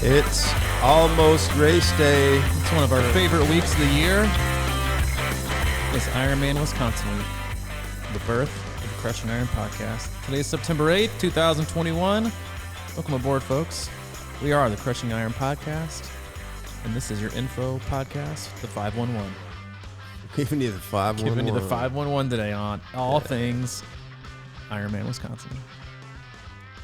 It's almost race day. It's one of our favorite weeks of the year. It's Ironman Wisconsin week, the birth of the Cresting Iron podcast. Today's September 8th, 2021. Welcome aboard, folks. We are the Cresting Iron podcast, and this is your info podcast, the 511. Giving you the 511. Giving you the 511 today on all things Ironman Wisconsin.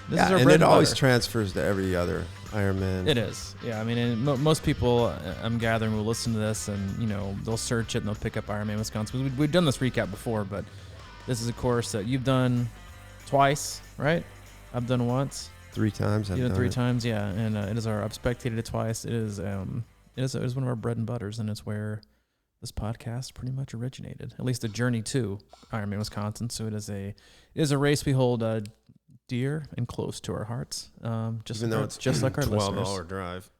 This is our and bread it and always butter. transfers to every other Ironman. It is. Yeah, I mean, and most people, I'm gathering, will listen to this and, you know, they'll search it and they'll pick up Ironman Wisconsin. We've done this recap before, but this is a course that you've done twice, right? I've done once. 3 times. You've done 3 times, yeah. And it is I've spectated it twice. It is one of our bread and butters, and it's where this podcast pretty much originated. At least the journey to Ironman Wisconsin. So it is a race we hold dear and close to our hearts. Even though it's just like our 12-hour drive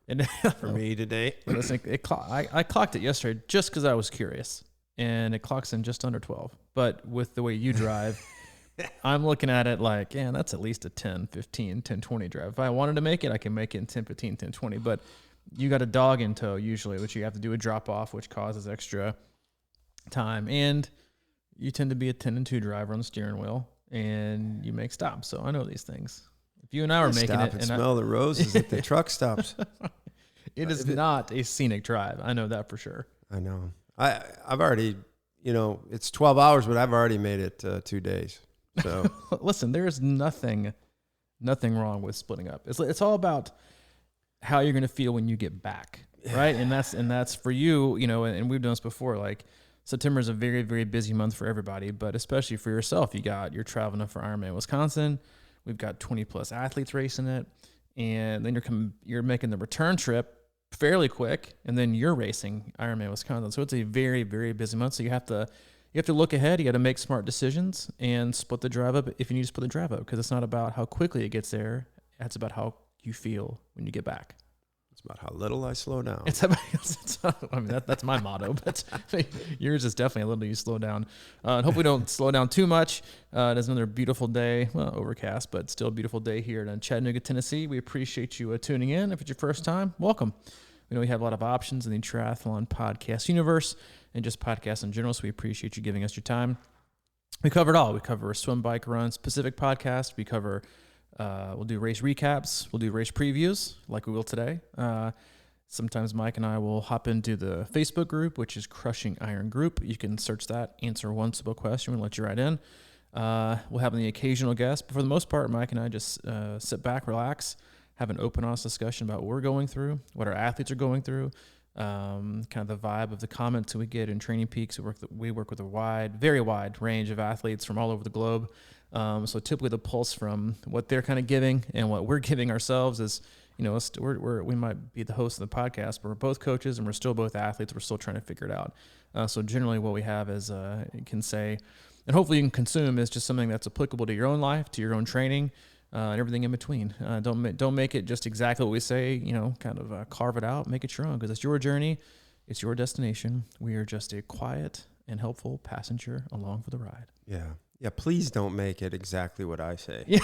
for me today. Listen, I clocked it yesterday just because I was curious, and it clocks in just under 12. But with the way you drive, I'm looking at it like, yeah, that's at least a 10, 15, 10, 20 drive. If I wanted to make it, I can make it in 10, 15, 10, 20. But you got a dog in tow usually, which you have to do a drop off, which causes extra time. And you tend to be a 10 and 2 driver on the steering wheel, and you make stops. So I know these things. If you and I were making stop it, and smell the roses at the truck stops. It is not a scenic drive. I know that for sure. I know. I've already, it's 12 hours, but I've already made it 2 days. So listen, there is nothing wrong with splitting up. It's all about how you're going to feel when you get back, right? And that's for you, and we've done this before. Like September is a very, very busy month for everybody, but especially for yourself. You're traveling up for Ironman Wisconsin. We've got 20 plus athletes racing it, and then you're making the return trip fairly quick, and then you're racing Ironman Wisconsin. So it's a very, very busy month. So you have to look ahead. You got to make smart decisions and split the drive up if you need to split the drive up, because it's not about how quickly it gets there. It's about how you feel when you get back. It's about how little I slow down. That's my motto, but yours is definitely a little you slow down. And hopefully don't slow down too much. It is another beautiful day, well, overcast, but still a beautiful day here in Chattanooga, Tennessee. We appreciate you tuning in. If it's your first time, welcome. We know we have a lot of options in the triathlon podcast universe and just podcasts in general, so we appreciate you giving us your time. We cover it all. We cover swim, bike, run, specific podcasts. We cover we'll do race recaps. We'll do race previews like we will today. Sometimes Mike and I will hop into the Facebook group, which is Crushing Iron Group. You can search that, answer one simple question, we'll let you right in. We'll have the occasional guest, but for the most part, Mike and I just sit back, relax, have an open, honest discussion about what we're going through, what our athletes are going through, kind of the vibe of the comments that we get in Training Peaks. We work with a very wide range of athletes from all over the globe. So typically the pulse from what they're kind of giving and what we're giving ourselves is, we might be the host of the podcast, but we're both coaches and we're still both athletes. We're still trying to figure it out. So generally what we have is, you can say, and hopefully you can consume, is just something that's applicable to your own life, to your own training, and everything in between. Don't make it just exactly what we say, kind of carve it out, make it your own, because it's your journey. It's your destination. We are just a quiet and helpful passenger along for the ride. Yeah. Yeah, please don't make it exactly what I say. Yeah.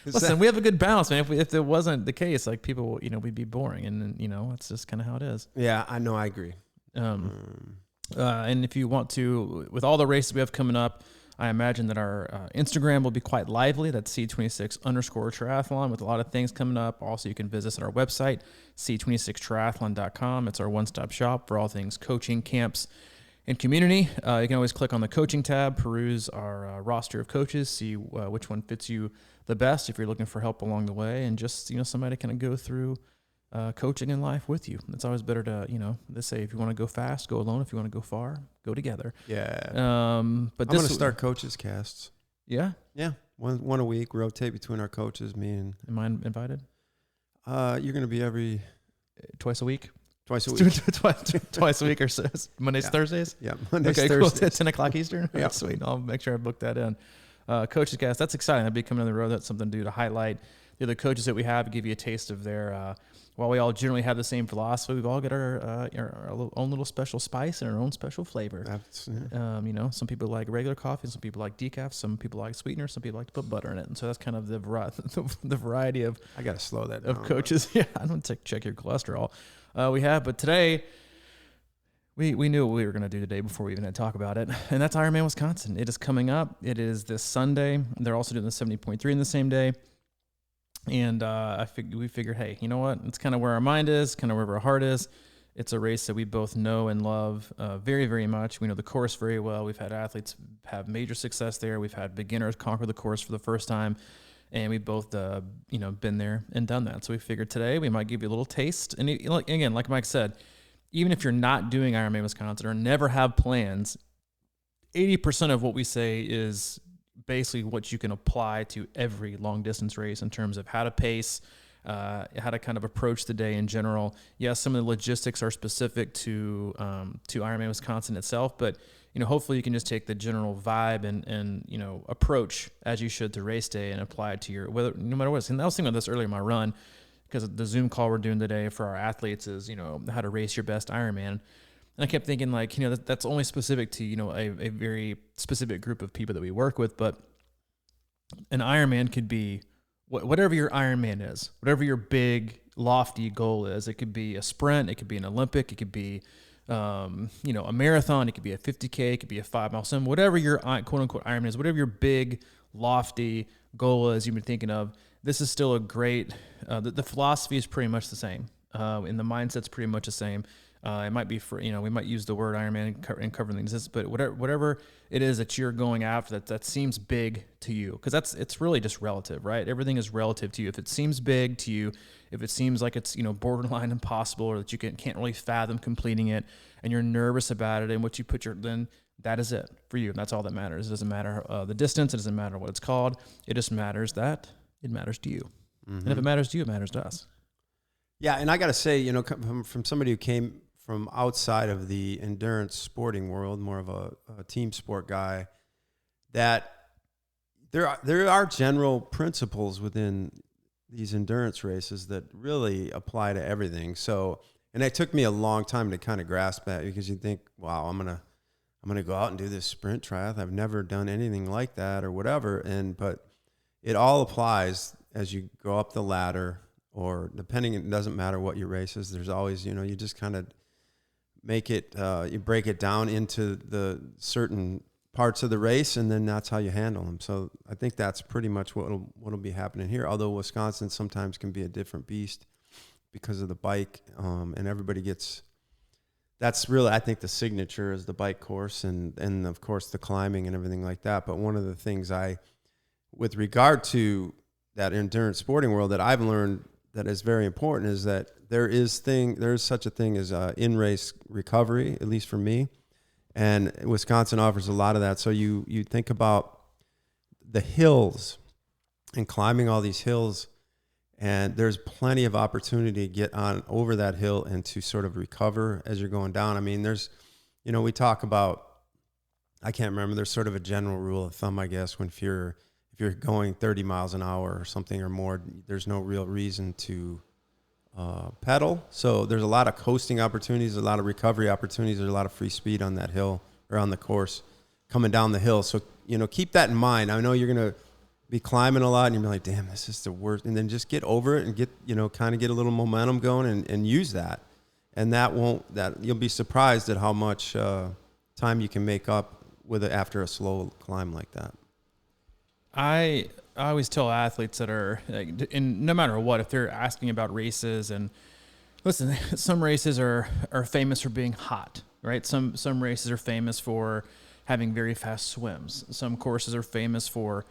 Listen, we have a good balance, man. If it wasn't the case, like people, we'd be boring, and it's just kind of how it is. Yeah, I know. I agree. And if you want to, with all the races we have coming up, I imagine that our Instagram will be quite lively. That's C26_triathlon with a lot of things coming up. Also, you can visit us at our website, C26triathlon.com. It's our one-stop shop for all things coaching, camps, and community. You can always click on the coaching tab, peruse our roster of coaches, see which one fits you the best if you're looking for help along the way, and just, somebody kind of go through coaching in life with you. It's always better to, they say if you want to go fast, go alone. If you want to go far, go together. Yeah. But I'm going to start coaches casts. Yeah? Yeah. One a week, rotate between our coaches, me and... Am I invited? You're going to be twice a week? Twice a week. Twice a week or so. Mondays, Thursdays? Yeah, Mondays, okay, Thursdays. Cool. 10 o'clock Eastern? Yeah. Sweet. I'll make sure I book that in. Coaches Cast, that's exciting. That'd be coming on the road. That's something to do to highlight the other coaches that we have, give you a taste of their. While we all generally have the same philosophy, we've all got our own little special spice and our own special flavor. You know, some people like regular coffee, some people like decaf, some people like sweetener, some people like to put butter in it, and so that's kind of the variety of. I gotta slow that down. Of coaches. Yeah, I don't check your cholesterol. We have, but today. We knew what we were going to do today before we even had to talk about it, and that's Ironman Wisconsin. It is coming up. It is this Sunday. They're also doing the 70.3 in the same day, and we figured, hey, you know what? It's kind of where our mind is, kind of where our heart is. It's a race that we both know and love very, very much. We know the course very well. We've had athletes have major success there. We've had beginners conquer the course for the first time, and we've both been there and done that. So we figured today we might give you a little taste. And again, like Mike said, even if you're not doing Ironman Wisconsin or never have plans, 80% of what we say is basically what you can apply to every long distance race in terms of how to pace, how to kind of approach the day in general. Yes, some of the logistics are specific to Ironman Wisconsin itself, but hopefully you can just take the general vibe and approach as you should to race day and apply it to no matter what. And I was thinking about this earlier in my run, because the Zoom call we're doing today for our athletes is, how to race your best Ironman. And I kept thinking that's only specific to, a very specific group of people that we work with. But an Ironman could be whatever your Ironman is, whatever your big, lofty goal is. It could be a sprint. It could be an Olympic. It could be, a marathon. It could be a 50K. It could be a 5 mile swim. Whatever your quote unquote Ironman is, whatever your big, lofty goal is you've been thinking of, this is still a great, the philosophy is pretty much the same, and the mindset's pretty much the same. It might be we might use the word Ironman and cover things, but whatever it is that you're going after that seems big to you, because it's really just relative, right? Everything is relative to you. If it seems big to you, if it seems like it's, borderline impossible, or that you can't really fathom completing it, and you're nervous about it, and what you then that is it for you. And that's all that matters. It doesn't matter the distance. It doesn't matter what it's called. It just matters that it matters to you. Mm-hmm. And if it matters to you, it matters to us. Yeah, and I got to say, from somebody who came from outside of the endurance sporting world, more of a team sport guy, that there are general principles within these endurance races that really apply to everything. So, and it took me a long time to kind of grasp that, because you think, wow, I'm gonna go out and do this sprint triathlon. I've never done anything like that or whatever. But it all applies as you go up the ladder, or depending, it doesn't matter what your race is. There's always, you just kind of make it, you break it down into the certain parts of the race, and then that's how you handle them. So I think that's pretty much what'll be happening here. Although Wisconsin sometimes can be a different beast because of the bike, and everybody gets. That's really, I think, the signature is the bike course, and of course the climbing and everything like that. But one of the things with regard to that endurance sporting world that I've learned that is very important is that there is such a thing as in-race recovery, at least for me. And Wisconsin offers a lot of that. So you think about the hills and climbing all these hills, and there's plenty of opportunity to get on over that hill and to sort of recover as you're going down. I mean, there's, we talk about, I can't remember, there's sort of a general rule of thumb, I guess, if you're going 30 miles an hour or something or more, there's no real reason to pedal. So there's a lot of coasting opportunities, a lot of recovery opportunities. There's a lot of free speed on that hill or on the course coming down the hill. So, keep that in mind. I know you're going to be climbing a lot and you're like, damn, this is the worst. And then just get over it and get, kind of get a little momentum going and use that. And you'll be surprised at how much time you can make up with it after a slow climb like that. I always tell athletes that are, no matter what, if they're asking about races, and listen, some races are famous for being hot, right? Some races are famous for having very fast swims. Some courses are famous for,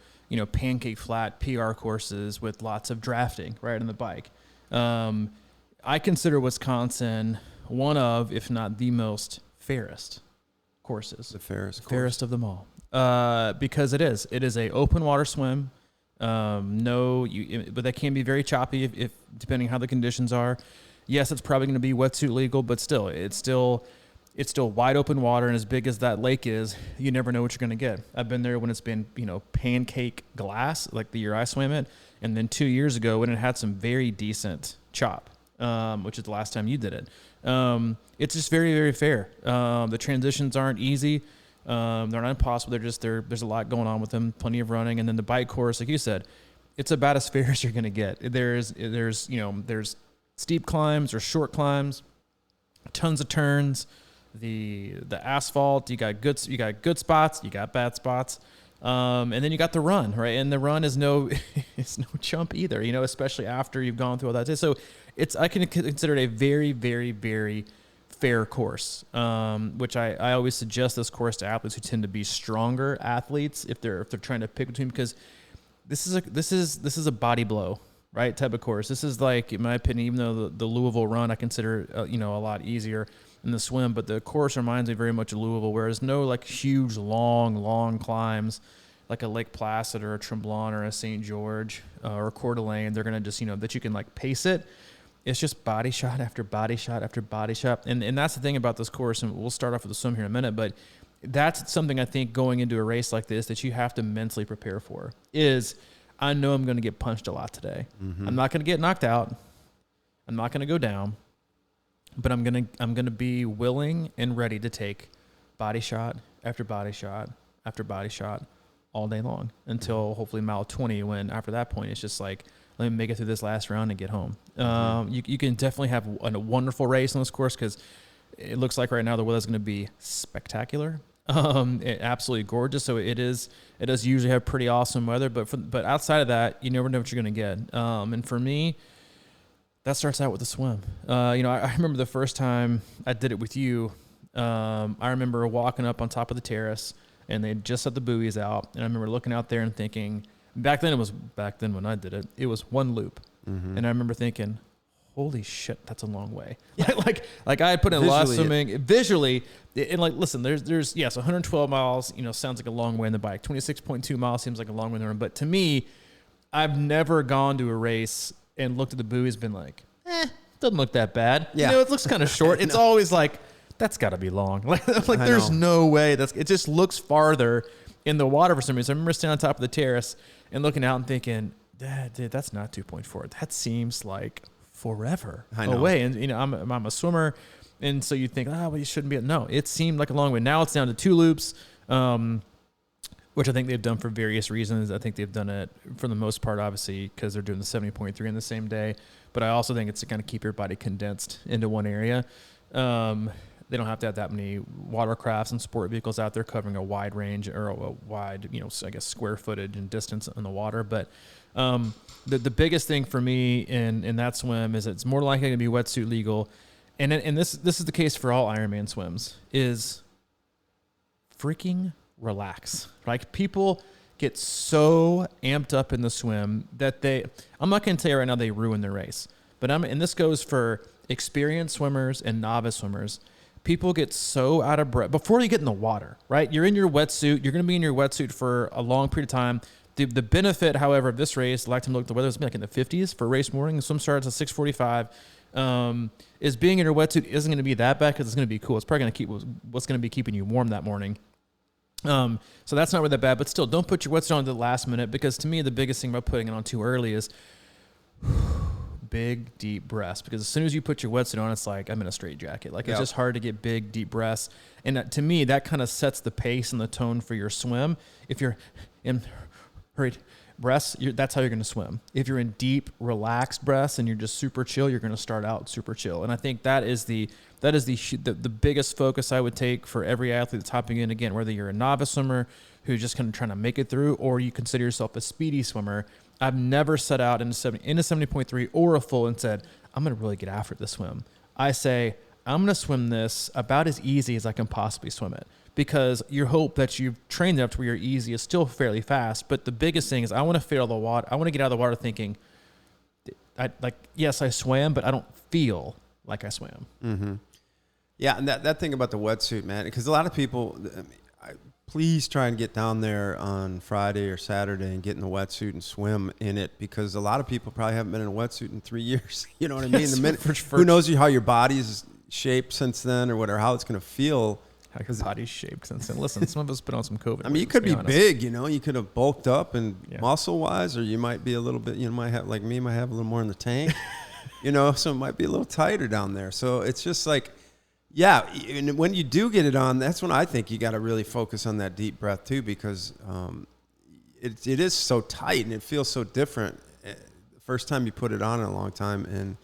pancake flat PR courses with lots of drafting, right, on the bike. I consider Wisconsin one of, if not the most fairest courses. The fairest course. Fairest of them all. Because it is a open water swim. But that can be very choppy if depending how the conditions are. Yes, it's probably going to be wetsuit legal, but still, it's still wide open water, and as big as that lake is, you never know what you're going to get. I've been there when it's been, pancake glass, like the year I swam it, and then 2 years ago when it had some very decent chop, which is the last time you did it. It's just very, very fair. The transitions aren't easy. They're not impossible. There's a lot going on with them, plenty of running. And then the bike course, like you said, it's about as fair as you're going to get. There's steep climbs or short climbs, tons of turns. The asphalt, you got good spots, you got bad spots, and then you got the run, right? And the run is it's no chump either, especially after you've gone through all that. So I can consider it a very, very, very fair course, which I always suggest this course to athletes who tend to be stronger athletes if they're trying to pick between, because this is a body blow, right, type of course. This is, like, in my opinion, even though the Louisville run I consider a lot easier in the swim, but the course reminds me very much of Louisville, whereas no like huge long climbs like a Lake Placid or a Tremblant or a St. George or a Coeur d'Alene. They're gonna just that you can like pace it. It's just body shot after body shot after body shot, and that's the thing about this course. And we'll start off with the swim here in a minute, but that's something I think going into a race like this that you have to mentally prepare for. Is I know I'm going to get punched a lot today. Mm-hmm. I'm not going to get knocked out. I'm not going to go down. But I'm gonna be willing and ready to take body shot after body shot after body shot all day long until hopefully mile 20. When after that point it's just like, let me make it through this last round and get home. You can definitely have a wonderful race on this course because it looks like right now the weather's going to be spectacular, absolutely gorgeous. So it does usually have pretty awesome weather, but outside of that, you never know what you're going to get. And for me, that starts out with the swim. I remember the first time I did it with you. I remember walking up on top of the terrace, and they just set the buoys out. And I remember looking out there and thinking, back then when I did it, it was one loop. Mm-hmm. And I remember thinking, holy shit, that's a long way. Yeah. like I had put in a lot of swimming visually. And like, listen, there's 112 miles, sounds like a long way in the bike. 26.2 miles seems like a long way in the run. But to me, I've never gone to a race and looked at the buoys, been like, doesn't look that bad. Yeah. It looks kind of short. It's always like, that's got to be long. Like there's no way. It just looks farther in the water for some reason. I remember standing on top of the terrace and looking out and thinking, dude, that's not 2.4. That seems like forever away. And, I'm a swimmer. And so you think, well, you shouldn't be. No, it seemed like a long way. Now it's down to 2 loops. Which I think they've done for various reasons. I think they've done it for the most part, obviously, because they're doing the 70.3 in the same day. But I also think it's to kind of keep your body condensed into one area. They don't have to have that many watercrafts and sport vehicles out there covering a wide range or a wide, I guess, square footage and distance in the water. But the biggest thing for me in that swim is it's more likely to be wetsuit legal. And this is the case for all Ironman swims, is freaking relax. Like, people get so amped up in the swim that I'm not going to tell you right now they ruin their race, and this goes for experienced swimmers and novice swimmers. People get so out of breath before you get in the water, right? You're in your wetsuit. You're going to be in your wetsuit for a long period of time. The benefit, however, of this race, like to look at the weather, it's been like in the 50s for race morning. The swim starts at 6:45. Is being in your wetsuit isn't going to be that bad because it's going to be cool. It's probably going to keep what's going to be keeping you warm that morning. So that's not really that bad, but still, don't put your wetsuit on to the last minute, because to me, the biggest thing about putting it on too early is big, deep breaths. Because as soon as you put your wetsuit on, it's like, I'm in a straight jacket. Like, it's just hard to get big, deep breaths. And to me, that kind of sets the pace and the tone for your swim. If you're in hurried breaths, that's how you're going to swim. If you're in deep, relaxed breaths and you're just super chill, you're going to start out super chill. And I think that is the biggest focus I would take for every athlete that's hopping in. Again, whether you're a novice swimmer who's just kind of trying to make it through, or you consider yourself a speedy swimmer. I've never set out in a 70.3 or a full and said, I'm going to really get after this swim. I say, I'm going to swim this about as easy as I can possibly swim it, because you hope that you've trained enough to where you're easy is still fairly fast. But the biggest thing is I want to feel the water. I want to get out of the water thinking, yes, I swam, but I don't feel like I swam. Mm-hmm. Yeah, and that thing about the wetsuit, man, because a lot of people, please try and get down there on Friday or Saturday and get in the wetsuit and swim in it, because a lot of people probably haven't been in a wetsuit in 3 years. You know what I mean? Yes, who knows how your body is shaped since then or whatever, how it's going to feel. How your body's shaped since then. Listen, some of us been on some COVID. I mean, you could be big, you could have bulked up and muscle wise, or you might be a little bit, might have, like me, might have a little more in the tank, so it might be a little tighter down there. So it's just like, yeah. And when you do get it on, that's when I think you got to really focus on that deep breath too, because it is so tight and it feels so different. The first time you put it on in a long time, and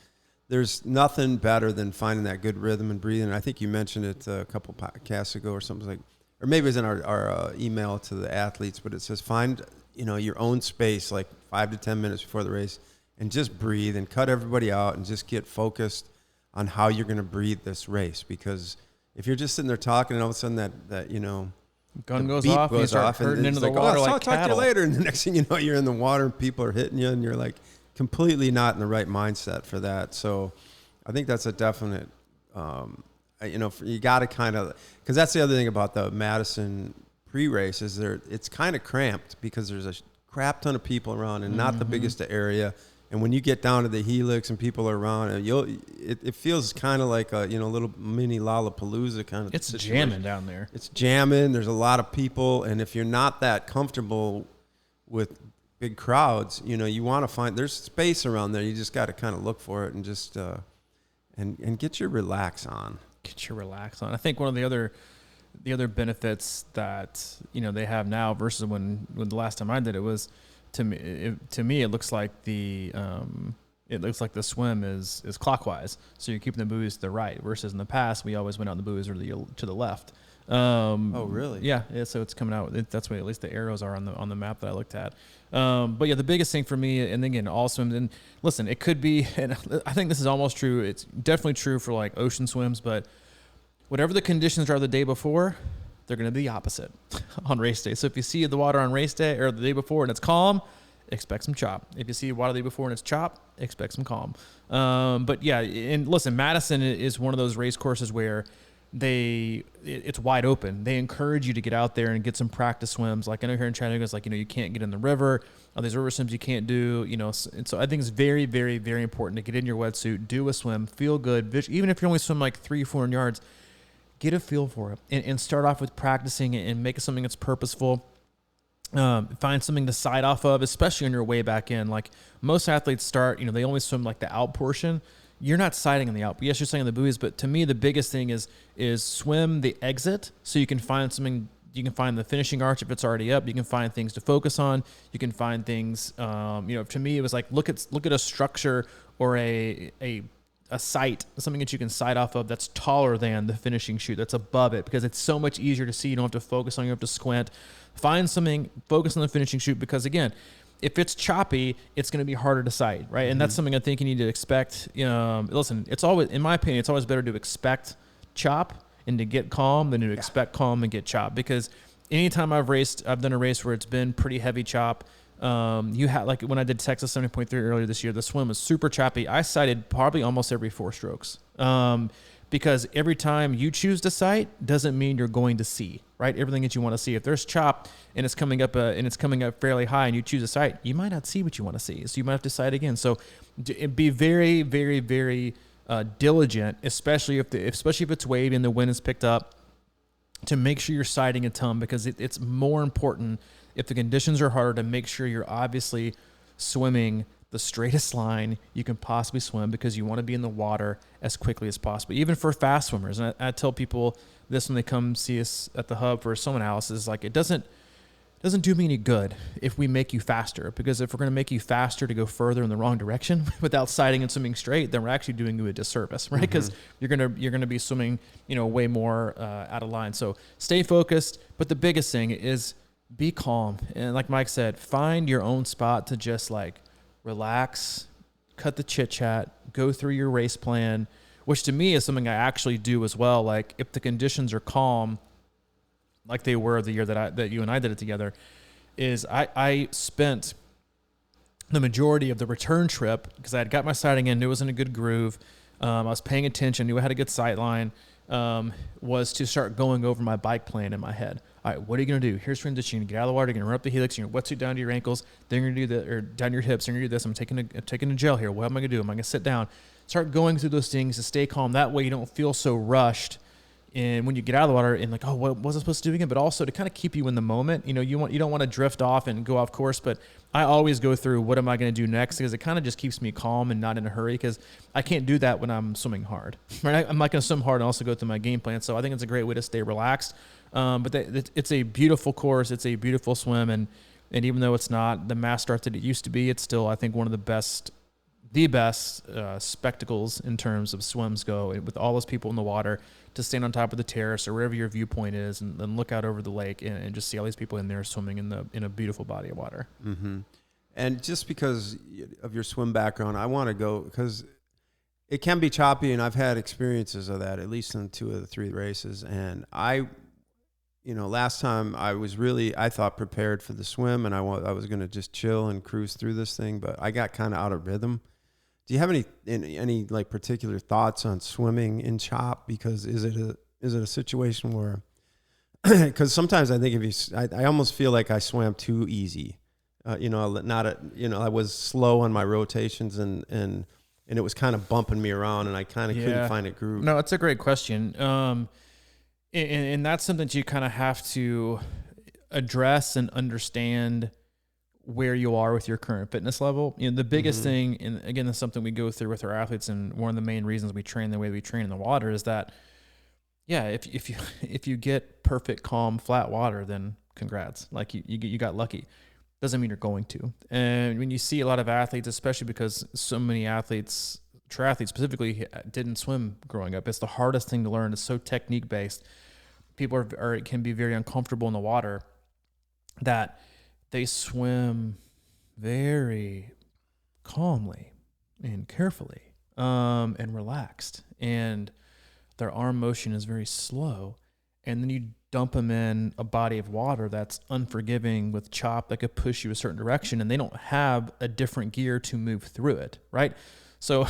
there's nothing better than finding that good rhythm and breathing. I think you mentioned it a couple podcasts ago or something like, or maybe it was in our email to the athletes, but it says find, your own space, like 5 to 10 minutes before the race, and just breathe and cut everybody out and just get focused on how you're going to breathe this race. Because if you're just sitting there talking and all of a sudden that gun goes off and you start hurting into the water like I'll talk to you cattle. later. And the next thing you know, you're in the water and people are hitting you and you're like, completely not in the right mindset for that. So I think that's a definite, you got to kind of, because that's the other thing about the Madison pre-race is it's kind of cramped because there's a crap ton of people around and not the biggest area. And when you get down to the Helix and people are around, it feels kind of like a little mini Lollapalooza kind of. It's situation. jamming down there. It's jamming. There's a lot of people, and if you're not that comfortable with big crowds, you want to find there's space around there. You just got to kind of look for it and just and get your relax on. I think one of the other benefits that they have now versus when the last time I did it was to me it looks like the swim is clockwise, so you're keeping the buoys to the right versus in the past we always went out the buoys to the left. Oh really? Yeah. So it's coming out. That's the way at least the arrows are on the map that I looked at. But yeah, the biggest thing for me, and again, all swims, and listen, it could be, and I think this is almost true. It's definitely true for like ocean swims, but whatever the conditions are the day before, they're going to be the opposite on race day. So if you see the water on race day or the day before and it's calm, expect some chop. If you see water the day before and it's chop, expect some calm. But yeah, and listen, Madison is one of those race courses where it's wide open. They encourage you to get out there and get some practice swims. Like I know here in Chattanooga, it's like, you can't get in the river. These river swims you can't do, and so I think it's very, very, very important to get in your wetsuit, do a swim, feel good. Even if you only swim like 300-400 yards, get a feel for it and start off with practicing and make it something that's purposeful. Find something to side off of, especially on your way back in. Like most athletes start, they only swim like the out portion. You're not sighting in the out. Yes, you're sighting on the buoys, but to me, the biggest thing is swim the exit so you can find something. You can find the finishing arch if it's already up. You can find things to focus on. You can find things. To me, it was like look at a structure or a sight, something that you can sight off of that's taller than the finishing chute, that's above it, because it's so much easier to see. You don't have to focus on. You have to squint. Find something. Focus on the finishing chute because again, if it's choppy, it's going to be harder to sight, right? And that's something I think you need to expect. Listen, it's always, in my opinion, it's always better to expect chop and to get calm than to expect calm and get chop. Because anytime I've done a race where it's been pretty heavy chop. You had like when I did Texas 70.3 earlier this year, the swim was super choppy. I sighted probably almost every 4 strokes. Because every time you choose to sight doesn't mean you're going to see, right? Everything that you want to see. If there's chop and it's coming up fairly high and you choose a sight, you might not see what you want to see. So you might have to sight again. So be very, very, very diligent, especially if it's wavy and the wind is picked up, to make sure you're sighting a ton, because it's more important if the conditions are harder to make sure you're obviously swimming the straightest line you can possibly swim, because you want to be in the water as quickly as possible, even for fast swimmers. And I tell people this when they come see us at the hub for someone else, is like, it doesn't do me any good if we make you faster, because if we're going to make you faster to go further in the wrong direction without sighting and swimming straight, then we're actually doing you a disservice, right? Because you're going to be swimming, way more out of line. So stay focused. But the biggest thing is be calm. And like Mike said, find your own spot to just like relax, cut the chit chat, go through your race plan, which to me is something I actually do as well. Like if the conditions are calm, like they were the year that you and I did it together, is I spent the majority of the return trip, because I had got my sighting in, knew it was in a good groove. I was paying attention, knew I had a good sight line. was to start going over my bike plan in my head. All right, what are you going to do? Here's transition. You're going to get out of the water. You're going to run up the helix. You're going to wetsuit down to your ankles. Then you're going to do or down your hips. You're going to do this. I'm taking a gel here. What am I going to do? Am I going to sit down? Start going through those things to stay calm. That way you don't feel so rushed. And when you get out of the water and like, oh, what was I supposed to do again? But also to kind of keep you in the moment. You don't want to drift off and go off course. But I always go through what am I going to do next, because it kind of just keeps me calm and not in a hurry, because I can't do that when I'm swimming hard. Right? I'm not going to swim hard and also go through my game plan. So I think it's a great way to stay relaxed. But it's a beautiful course. It's a beautiful swim. And even though it's not the mass start that it used to be, it's still, I think, one of the best spectacles in terms of swims go, with all those people in the water, to stand on top of the terrace or wherever your viewpoint is and then look out over the lake and just see all these people in there swimming in a beautiful body of water. Mm-hmm. And just because of your swim background, I want to go, because it can be choppy, and I've had experiences of that, at least in 2 of the 3 races. And last time I thought prepared for the swim, and I was going to just chill and cruise through this thing, but I got kind of out of rhythm. Do you have any like particular thoughts on swimming in chop? Because is it a situation where, because sometimes I think I almost feel like I swam too easy, I was slow on my rotations and it was kind of bumping me around, and I kind of couldn't find a groove. No, it's a great question. And that's something that you kind of have to address and understand where you are with your current fitness level. The biggest thing, and again, that's something we go through with our athletes, and one of the main reasons we train the way we train in the water is that, if you get perfect, calm, flat water, then congrats. Like you got lucky. Doesn't mean you're going to. And when you see a lot of athletes, especially because so many athletes, triathletes specifically, didn't swim growing up, it's the hardest thing to learn. It's so technique based. People can be very uncomfortable in the water, that they swim very calmly and carefully, and relaxed, and their arm motion is very slow. And then you dump them in a body of water that's unforgiving with chop that could push you a certain direction, and they don't have a different gear to move through it, right? So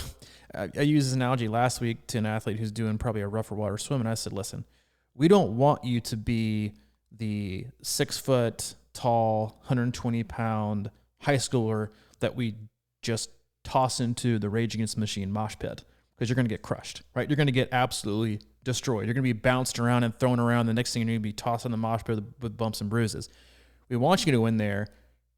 I used this analogy last week to an athlete who's doing probably a rougher water swim, and I said, listen, we don't want you to be the 6 foot tall, 120-pound high schooler that we just toss into the Rage Against the Machine mosh pit, because you're going to get crushed, right? You're going to get absolutely destroyed. You're going to be bounced around and thrown around. The next thing you're going to be tossed in the mosh pit with bumps and bruises. We want you to go in there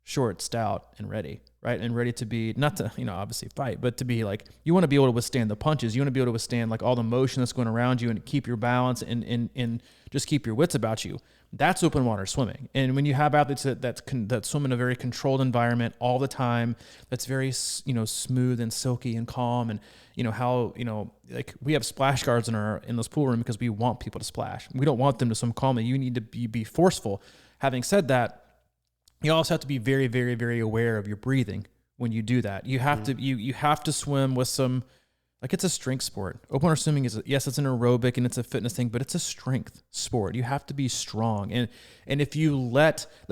short, stout, and ready, right? And ready to be, not to, obviously fight, but to be like, you want to be able to withstand the punches. You want to be able to withstand like all the motion that's going around you, and keep your balance and just keep your wits about you. That's open water swimming. And when you have athletes that swim in a very controlled environment all the time, that's very, smooth and silky and calm, and like we have splash guards in this pool room because we want people to splash. We don't want them to swim calmly. You need to be forceful. Having said that, you also have to be very, very, very aware of your breathing when you do that. You have to you have to swim with some, like, it's a strength sport. Open water swimming is, yes, it's an aerobic and it's a fitness thing, but it's a strength sport. You have to be strong. And if you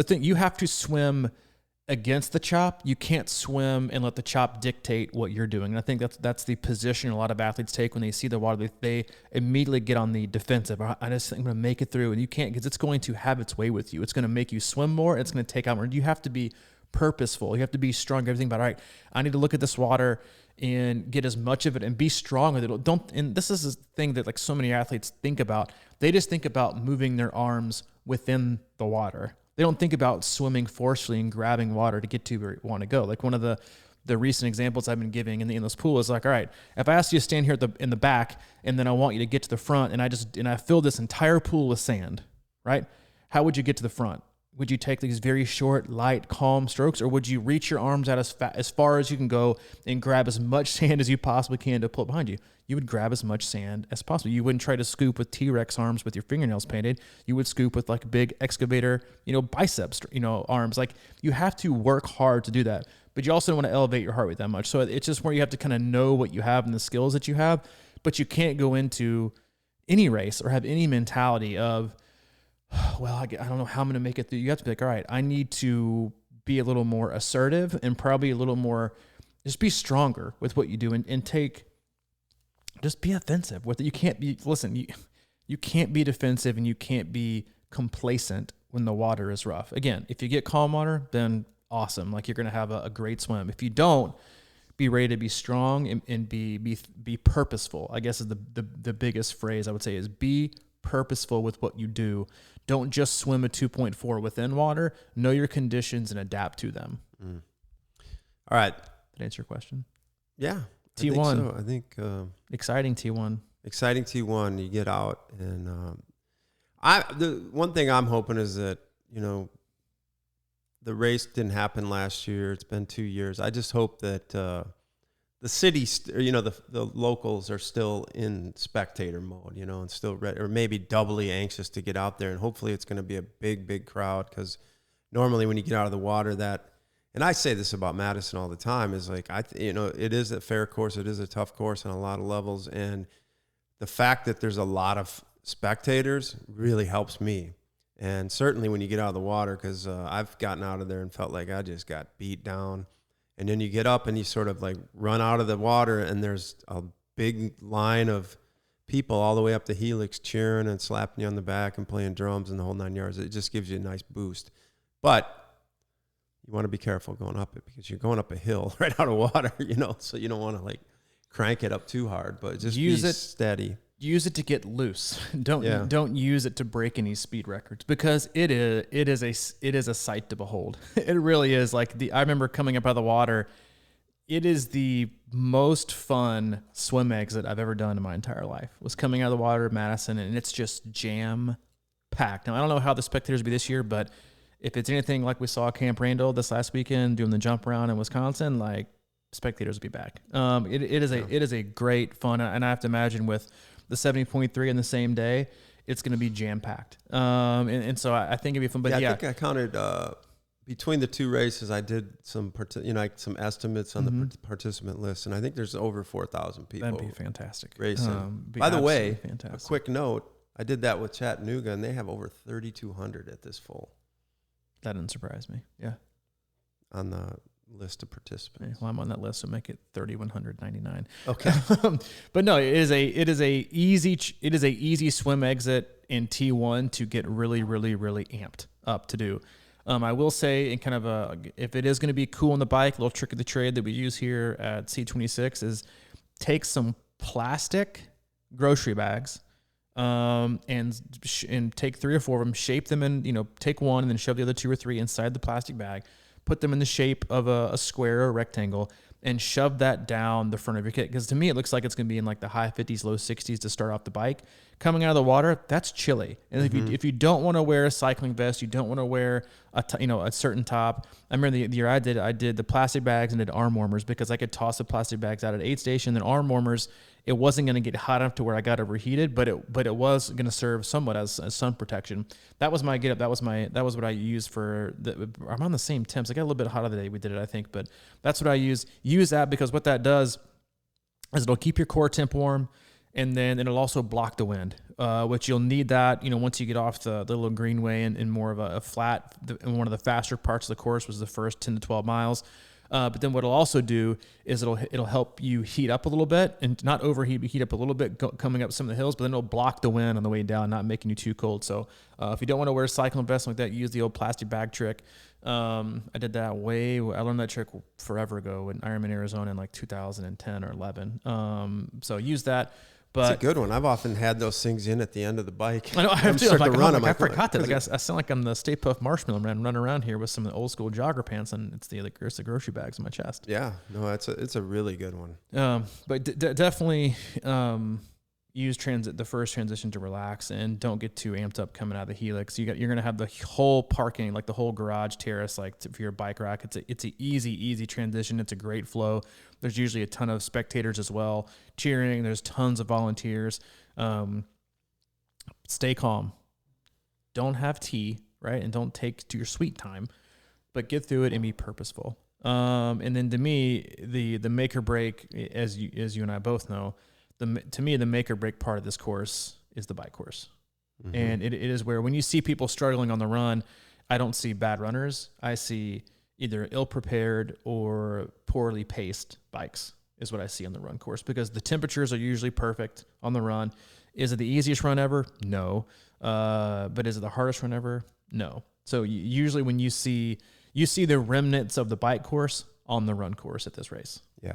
you have to swim against the chop. You can't swim and let the chop dictate what you're doing. And I think that's the position a lot of athletes take when they see the water. They immediately get on the defensive. I just think I'm going to make it through. And you can't, because it's going to have its way with you. It's going to make you swim more. It's going to take out more. You have to be purposeful. You have to be strong. Everything about, all right, I need to look at this water and get as much of it and be strong with it. And this is a thing that like so many athletes think about. They just think about moving their arms within the water. They don't think about swimming forcefully and grabbing water to get to where you want to go. Like one of the recent examples I've been giving in the endless pool is like, all right, if I asked you to stand here in the back and then I want you to get to the front and I fill this entire pool with sand, right? How would you get to the front? Would you take these very short, light, calm strokes, or would you reach your arms out as far as you can go and grab as much sand as you possibly can to pull it behind you? You would grab as much sand as possible. You wouldn't try to scoop with T-Rex arms with your fingernails painted. You would scoop with like big excavator, biceps, arms. Like you have to work hard to do that, but you also don't want to elevate your heart rate that much. So it's just where you have to kind of know what you have and the skills that you have, but you can't go into any race or have any mentality of, well, I don't know how I'm going to make it through. You have to be like, all right, I need to be a little more assertive and probably a little more, just be stronger with what you do and just be offensive with it. You can't be, listen, You can't be defensive and you can't be complacent when the water is rough. Again, if you get calm water, then awesome. Like, you're going to have a great swim. If you don't, be ready to be strong and be purposeful. I guess is the biggest phrase I would say is be purposeful with what you do. Don't just swim a 2.4 within water. Know your conditions and adapt to them. All right. Did I answer your question? Yeah. T1. I think exciting T1. Exciting T1. You get out, and the one thing I'm hoping is that, you know, the race didn't happen last year. It's been 2 years. I just hope that the city, you know, the locals are still in spectator mode, you know, and still ready, or maybe doubly anxious to get out there. And hopefully it's going to be a big crowd, because normally when you get out of the water, and I say this about Madison all the time, is like, you know, it is a fair course. It is a tough course on a lot of levels. And the fact that there's a lot of spectators really helps me. And certainly when you get out of the water, because I've gotten out of there and felt like I just got beat down. And then you get up and you sort of like run out of the water, and there's a big line of people all the way up the Helix cheering and slapping you on the back and playing drums and the whole 9 yards. It just gives you a nice boost. But you want to be careful going up it, because you're going up a hill right out of water, you know, so you don't want to like crank it up too hard, but just use it steady. Use it to get loose. Don't use it to break any speed records, because it is a sight to behold. It really is. Like, I remember coming up out of the water. It is the most fun swim exit I've ever done in my entire life. Was coming out of the water at Madison, and it's just jam packed. Now, I don't know how the spectators will be this year, but if it's anything like we saw at Camp Randall this last weekend doing the jump around in Wisconsin, like, spectators will be back. It is a great fun, and I have to imagine with the 70.3 in the same day, it's going to be jam packed. And so I think it'd be fun. But I think I counted between the two races. I did some some estimates on the participant list, and I think there's over 4,000 people. That'd be fantastic. Racing. By the way, fantastic. A quick note: I did that with Chattanooga, and they have over 3,200 at this full. That didn't surprise me. Yeah. On the list of participants. Yeah, well, I'm on that list, so make it 3,199. Okay. But no, it is a easy swim exit in T1 to get really amped up to do. I will say, in kind of if it is going to be cool on the bike, a little trick of the trade that we use here at C26 is take some plastic grocery bags, and take 3 or 4 of them, shape them in, take one and then shove the other 2 or 3 inside the plastic bag. Put them in the shape of a square or a rectangle, and shove that down the front of your kit. Because to me, it looks like it's going to be in like the high 50s, low 60s to start off the bike. Coming out of the water, that's chilly. And if you don't want to wear a cycling vest, you don't want to wear a certain top. I remember the year I did the plastic bags and did arm warmers, because I could toss the plastic bags out at aid station. Then arm warmers, it wasn't going to get hot enough to where I got overheated, but it was going to serve somewhat as sun protection. That was my get up. That was what I used for I'm on the same temps. I got a little bit hotter the day we did it, I think, but that's what I use. Use that, because what that does is it'll keep your core temp warm, and then it'll also block the wind, which you'll need that, once you get off the little greenway and more of a flat, and one of the faster parts of the course was the first 10 to 12 miles. But then what it'll also do is it'll help you heat up a little bit, and not overheat, but heat up a little bit coming up some of the hills, but then it'll block the wind on the way down, not making you too cold. So if you don't want to wear a cycling vest like that, use the old plastic bag trick. I did that I learned that trick forever ago in Ironman Arizona in like 2010 or 11. So use that. But it's a good one. I've often had those things in at the end of the bike. I know. I have to run them. I forgot that. I sound like I'm the Stay Puft Marshmallow Man running around here with some of the old school jogger pants, and it's the grocery bags on my chest. Yeah, no, it's a really good one. But definitely use the first transition to relax, and don't get too amped up coming out of the Helix. You're gonna have the whole parking, like the whole garage terrace, like for your bike rack. It's an easy transition. It's a great flow. There's usually a ton of spectators as well cheering. There's tons of volunteers. Stay calm. Don't have tea, right? And don't take to your sweet time, but get through it and be purposeful. And then to me, the make or break, as you and I both know, to me, the make or break part of this course is the bike course. Mm-hmm. And it is where, when you see people struggling on the run, I don't see bad runners. I see either ill-prepared or poorly paced bikes is what I see on the run course, because the temperatures are usually perfect on the run. Is it the easiest run ever? No. But is it the hardest run ever? No. So usually when you see the remnants of the bike course on the run course at this race. Yeah,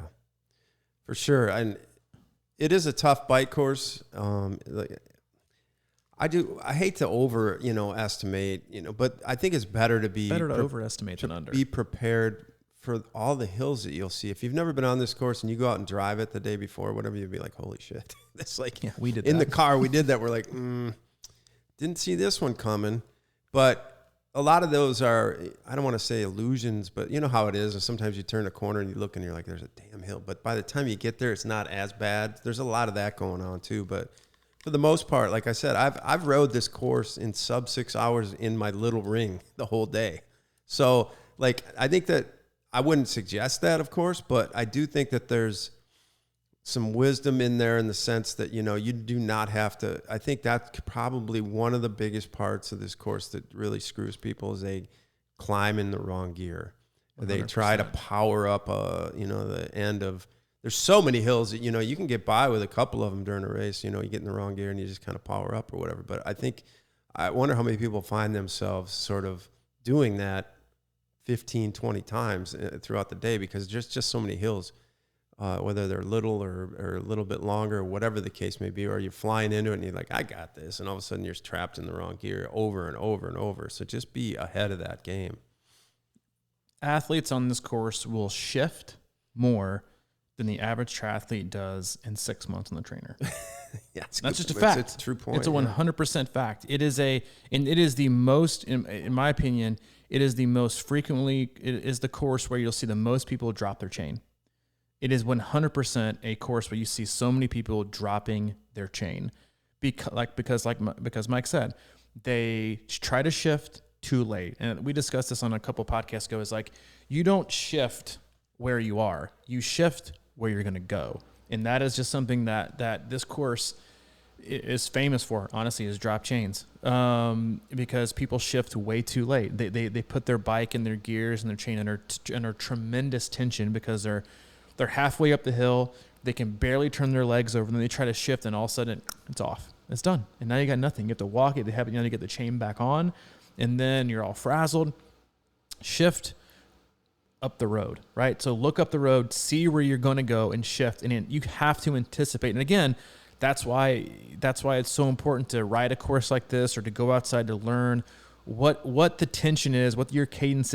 for sure. And it is a tough bike course. I hate to estimate, but I think it's better to overestimate than under. Be prepared for all the hills that you'll see. If you've never been on this course and you go out and drive it the day before, whatever, you'd be like, holy shit. That's like, yeah, we did in that. the car, we did that. We're like, didn't see this one coming. But a lot of those are, I don't want to say illusions, but you know how it is. And sometimes you turn a corner and you look and you're like, there's a damn hill. But by the time you get there, it's not as bad. There's a lot of that going on too. But for the most part, like I said, I've rode this course in sub 6 hours in my little ring the whole day. So like, I think that I wouldn't suggest that, of course, but I do think that there's some wisdom in there in the sense that, you do not have to. I think that's probably one of the biggest parts of this course that really screws people is they climb in the wrong gear. 100%. They try to power up, the end of, there's so many hills that, you can get by with a couple of them during a race, you get in the wrong gear and you just kind of power up or whatever. But I wonder how many people find themselves sort of doing that 15, 20 times throughout the day because there's just so many hills, whether they're little or a little bit longer, or whatever the case may be, or you're flying into it and you're like, I got this. And all of a sudden you're trapped in the wrong gear over and over and over. So just be ahead of that game. Athletes on this course will shift more than the average triathlete does in 6 months on the trainer. Yeah, that's just a fact. It's a true point. It's a 100% fact. It is the most, in my opinion, it is the course where you'll see the most people drop their chain. It is 100% a course where you see so many people dropping their chain because Mike said, they try to shift too late. And we discussed this on a couple podcasts ago. Is like, you don't shift where you are, you shift where you're going to go. And that is just something that this course is famous for, honestly, is drop chains. Because people shift way too late. They put their bike and their gears and their chain under tremendous tension because they're halfway up the hill. They can barely turn their legs over, and then they try to shift, and all of a sudden it's off. It's done. And now you got nothing. You have to walk it. You have to get the chain back on, and then you're all frazzled. Shift up the road, right? So look up the road, see where you're going to go, and shift. And you have to anticipate. And again, that's why it's so important to ride a course like this or to go outside to learn what the tension is, what your cadence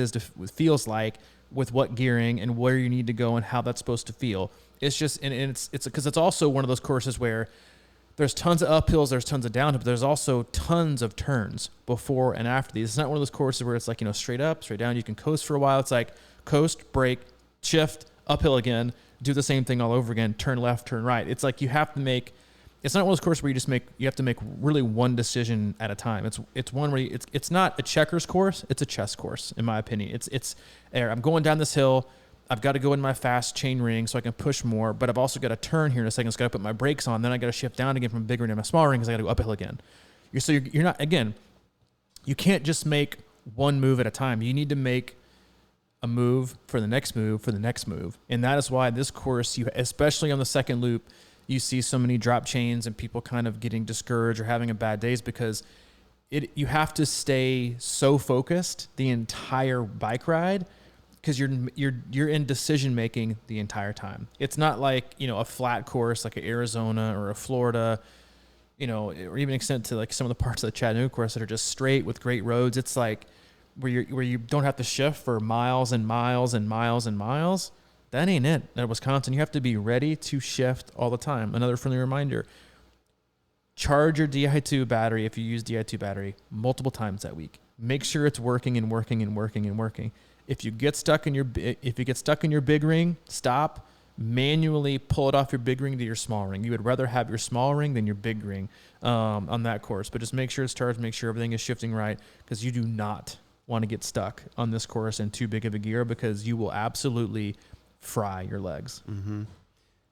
feels like with what gearing and where you need to go and how that's supposed to feel. It's just, and it's because it's also one of those courses where there's tons of uphills, there's tons of downhills, but there's also tons of turns before and after these. It's not one of those courses where it's like, straight up, straight down. You can coast for a while. It's like coast, brake, shift, uphill again, do the same thing all over again, turn left, turn right. It's like you have to make, it's not one of those courses where you have to make really one decision at a time. It's one where it's not a checkers course, it's a chess course, in my opinion. It's I'm going down this hill, I've got to go in my fast chain ring so I can push more, but I've also got to turn here in a second. So I've got to put my brakes on. Then I got to shift down again from a big ring to my small ring because I got to go uphill again. You're not, again, you can't just make one move at a time. You need to make a move for the next move for the next move. And that is why this course, especially on the second loop, you see so many drop chains and people kind of getting discouraged or having a bad days because you have to stay so focused the entire bike ride because you're in decision making the entire time. It's not like, a flat course like Arizona or a Florida, or even extend to like some of the parts of the Chattanooga course that are just straight with great roads. It's like where you don't have to shift for miles and miles and miles and miles. That ain't it. At Wisconsin, you have to be ready to shift all the time. Another friendly reminder, charge your Di2 battery if you use Di2 battery multiple times that week. Make sure it's working and working and working and working. If you get stuck in your big ring, stop. Manually pull it off your big ring to your small ring. You would rather have your small ring than your big ring on that course. But just make sure it's charged, make sure everything is shifting right, because you do not want to get stuck on this course in too big of a gear because you will absolutely fry your legs. Mm-hmm.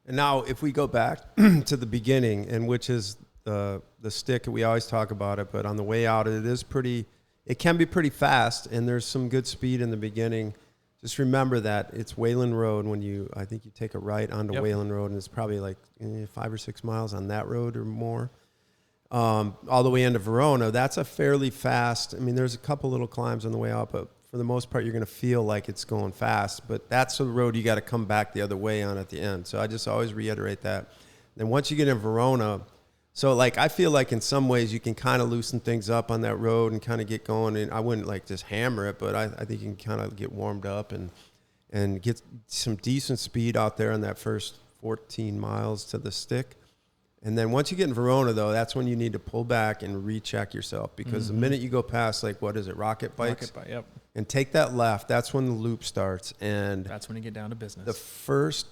And now if we go back to the beginning, and which is the stick, we always talk about it, but on the way out, it can be pretty fast, and there's some good speed in the beginning. Just remember that it's Wayland Road I think you take a right onto Wayland Road, and it's probably like 5 or 6 miles on that road or more. all the way into Verona. That's a fairly fast. I mean, there's a couple little climbs on the way out, but for the most part, you're going to feel like it's going fast. But that's the road you got to come back the other way on at the end. So I just always reiterate that. Then once you get in Verona, so like I feel like in some ways you can kind of loosen things up on that road and kind of get going. And I wouldn't like just hammer it, but I think you can kind of get warmed up and get some decent speed out there on that first 14 miles to the stick. And then once you get in Verona, though, that's when you need to pull back and recheck yourself, because the minute you go past, like, what is it, Rocket Bikes? Yep. And take that left, that's when the loop starts. And that's when you get down to business. The first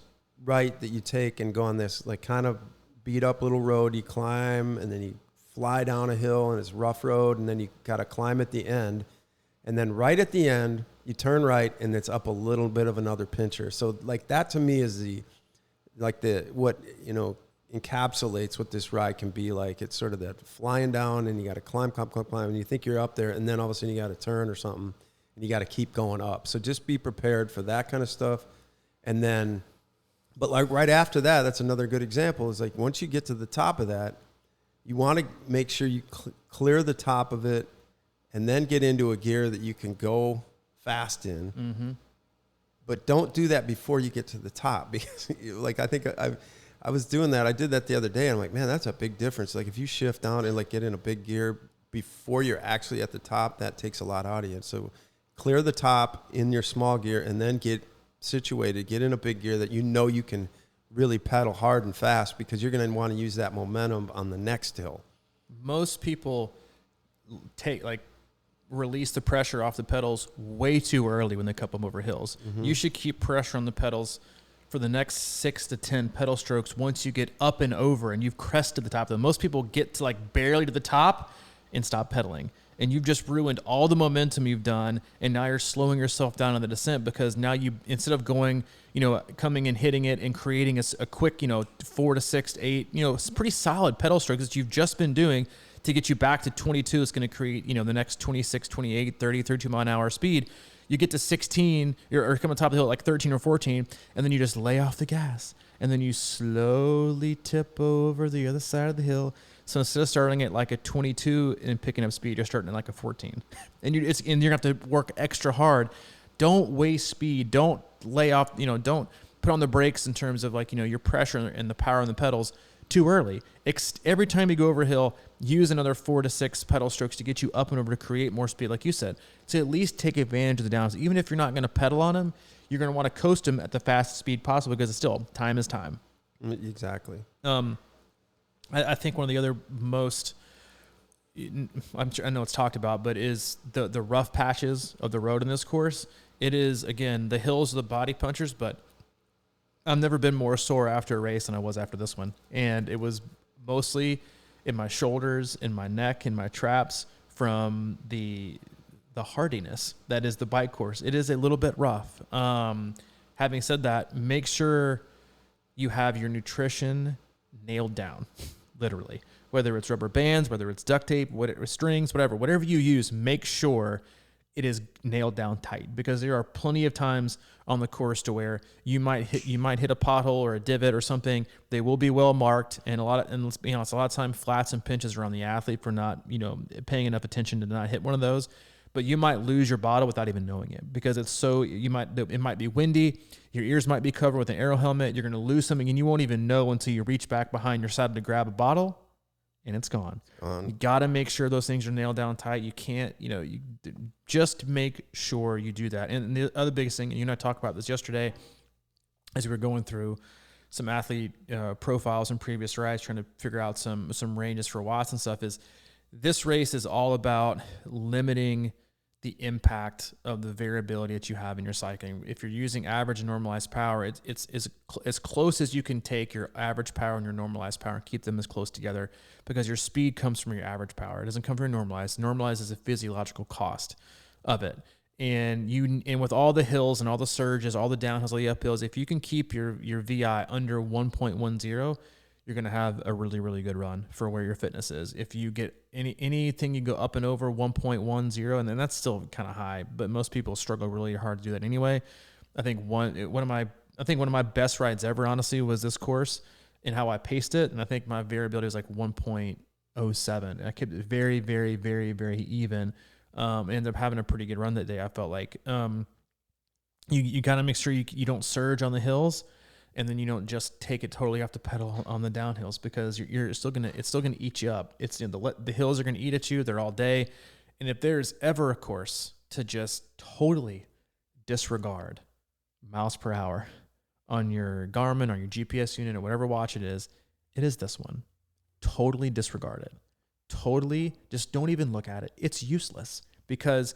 right that you take and go on this, like, kind of beat up little road, you climb, and then you fly down a hill, and it's rough road, and then you got to climb at the end. And then right at the end, you turn right, and it's up a little bit of another pincher. So, like, that to me is what, you know, encapsulates what this ride can be like. It's sort of that flying down, and you got to climb, and you think you're up there, and then all of a sudden you got to turn or something, and you got to keep going up. So just be prepared for that kind of stuff. And then, but like right after that, that's another good example, is like once you get to the top of that, you want to make sure you clear the top of it and then get into a gear that you can go fast in. Mm-hmm. But don't do that before you get to the top, because like I think I was doing that. I did that the other day, and I'm like, man, that's a big difference. Like if you shift down and like get in a big gear before you're actually at the top, that takes a lot out of you. So clear the top in your small gear and then get situated, get in a big gear that you know you can really pedal hard and fast, because you're going to want to use that momentum on the next hill. Most people release the pressure off the pedals way too early when they cup them over hills. Mm-hmm. You should keep pressure on the pedals for the next 6 to 10 pedal strokes once you get up and over and you've crested the top of them. Most people get to like barely to the top and stop pedaling. And you've just ruined all the momentum you've done, and now you're slowing yourself down on the descent, because now you, instead of going, you know, coming and hitting it and creating a quick, you know, 4 to 6 to 8, you know, it's pretty solid pedal strokes that you've just been doing to get you back to 22. It's going to create, you know, the next 26, 28, 30, 32 mile an hour speed. You get to 16 or come on top of the hill at like 13 or 14, and then you just lay off the gas, and then you slowly tip over the other side of the hill. So instead of starting at like a 22 and picking up speed, you're starting at like a 14. And you're going to have to work extra hard. Don't waste speed. Don't lay off, you know, don't put on the brakes in terms of like, you know, your pressure and the power on the pedals too early. Every time you go over a hill, use another 4 to 6 pedal strokes to get you up and over to create more speed, like you said. So at least take advantage of the downs. Even if you're not going to pedal on them, you're going to want to coast them at the fastest speed possible, because it's still, time is time. Exactly. I think one of the other most, I know it's talked about, but is the rough patches of the road in this course. It is, again, the hills are the body punchers, but I've never been more sore after a race than I was after this one. And it was mostly in my shoulders, in my neck, in my traps, from the hardiness that is the bike course. It is a little bit rough. Having said that, make sure you have your nutrition nailed down, literally. Whether it's rubber bands, whether it's duct tape, strings, whatever you use, make sure it is nailed down tight, because there are plenty of times on the course to where you might hit a pothole or a divot or something. They will be well marked, and let's be honest, a lot of time flats and pinches are on the athlete for not, you know, paying enough attention to not hit one of those. But you might lose your bottle without even knowing it, because it might be windy. Your ears might be covered with an aero helmet. You're going to lose something, and you won't even know until you reach back behind your side to grab a bottle, and it's gone. You got to make sure those things are nailed down tight. You can't, you know, you just make sure you do that. And the other biggest thing, and you and I talked about this yesterday as we were going through some athlete profiles and previous rides, trying to figure out some ranges for watts and stuff, is this race is all about limiting the impact of the variability that you have in your cycling. If you're using average and normalized power, it's as close as you can take your average power and your normalized power and keep them as close together, because your speed comes from your average power. It doesn't come from your normalized. Normalized is a physiological cost of it. And with all the hills and all the surges, all the downhills, all the uphills, if you can keep your VI under 1.10, you're going to have a really, really good run for where your fitness is. If you get anything you go up and over 1.10, and then that's still kind of high, but most people struggle really hard to do that anyway. I think one of my best rides ever, honestly, was this course and how I paced it. And I think my variability was like 1.0 07. I kept it very, very, very, very even. Ended up having a pretty good run that day. I felt like you got to make sure you don't surge on the hills, and then you don't just take it totally off the pedal on the downhills, because it's still gonna eat you up. It's the hills are gonna eat at you. They're all day, and if there's ever a course to just totally disregard miles per hour on your Garmin, on your GPS unit, or whatever watch it is this one. Totally disregard it. Totally just don't even look at it. It's useless, because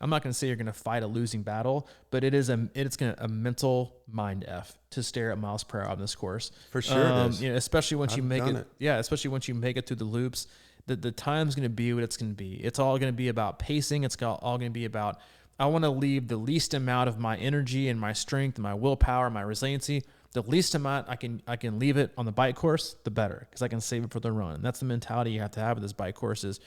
I'm not going to say you're going to fight a losing battle, but it's a mental mind F to stare at miles per hour on this course. For sure it is. Especially once you make it. Yeah, especially once you make it through the loops. The time's going to be what it's going to be. It's all going to be about pacing. It's all going to be about, I want to leave the least amount of my energy and my strength and my willpower, my resiliency, the least amount I can leave it on the bike course, the better, because I can save it for the run. And that's the mentality you have to have with this bike course is,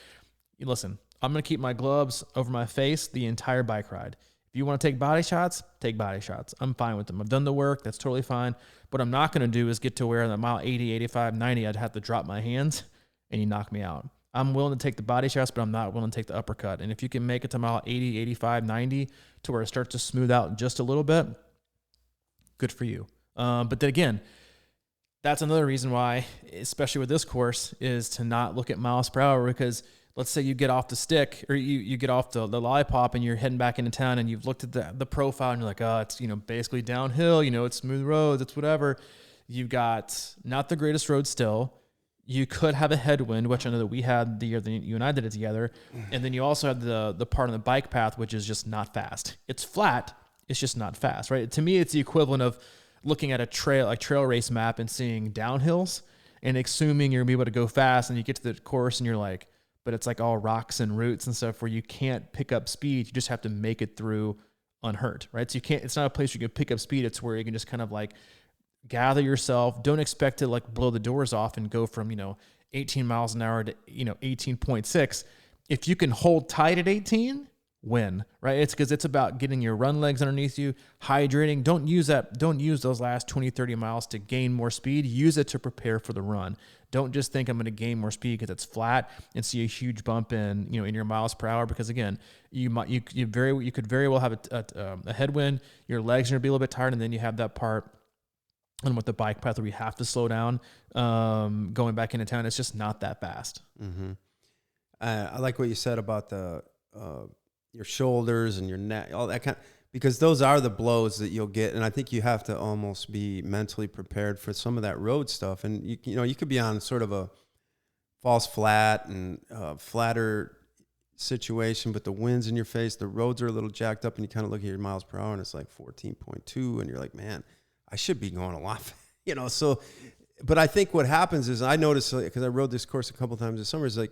listen, I'm going to keep my gloves over my face the entire bike ride. If you want to take body shots, take body shots. I'm fine with them. I've done the work. That's totally fine. What I'm not going to do is get to where at mile 80, 85, 90, I'd have to drop my hands and you knock me out. I'm willing to take the body shots, but I'm not willing to take the uppercut. And if you can make it to mile 80, 85, 90 to where it starts to smooth out just a little bit, good for you. But then again, that's another reason why, especially with this course, is to not look at miles per hour, because let's say you get off the stick, or you get off the lollipop and you're heading back into town and you've looked at the profile and you're like, oh, it's, basically downhill, it's smooth roads, it's whatever. You've got not the greatest road still. You could have a headwind, which I know that we had the year that you and I did it together. And then you also have the part on the bike path, which is just not fast. It's flat. It's just not fast, right? To me, it's the equivalent of looking at a trail race map and seeing downhills and assuming you're gonna be able to go fast, and you get to the course and you're like, but it's like all rocks and roots and stuff where you can't pick up speed. You just have to make it through unhurt, right? So it's not a place where you can pick up speed. It's where you can just kind of like gather yourself. Don't expect to like blow the doors off and go from, 18 miles an hour to, 18.6. If you can hold tight at 18, win, right? It's because it's about getting your run legs underneath you, hydrating. Don't use those last 20, 30 miles to gain more speed. Use it to prepare for the run. Don't just think I'm going to gain more speed because it's flat and see a huge bump in your miles per hour, because again, you could very well have a headwind. Your legs are going to be a little bit tired, and then you have that part and with the bike path where we have to slow down going back into town. It's just not that fast. Mm-hmm. I like what you said about your shoulders and your neck, all that because those are the blows that you'll get. And I think you have to almost be mentally prepared for some of that road stuff. And you could be on sort of a false flat and flatter situation, but the wind's in your face, the roads are a little jacked up, and you kind of look at your miles per hour and it's like 14.2, and you're like, man, I should be going a lot, so, but I think what happens is, I noticed, because I rode this course a couple times this summer, is like,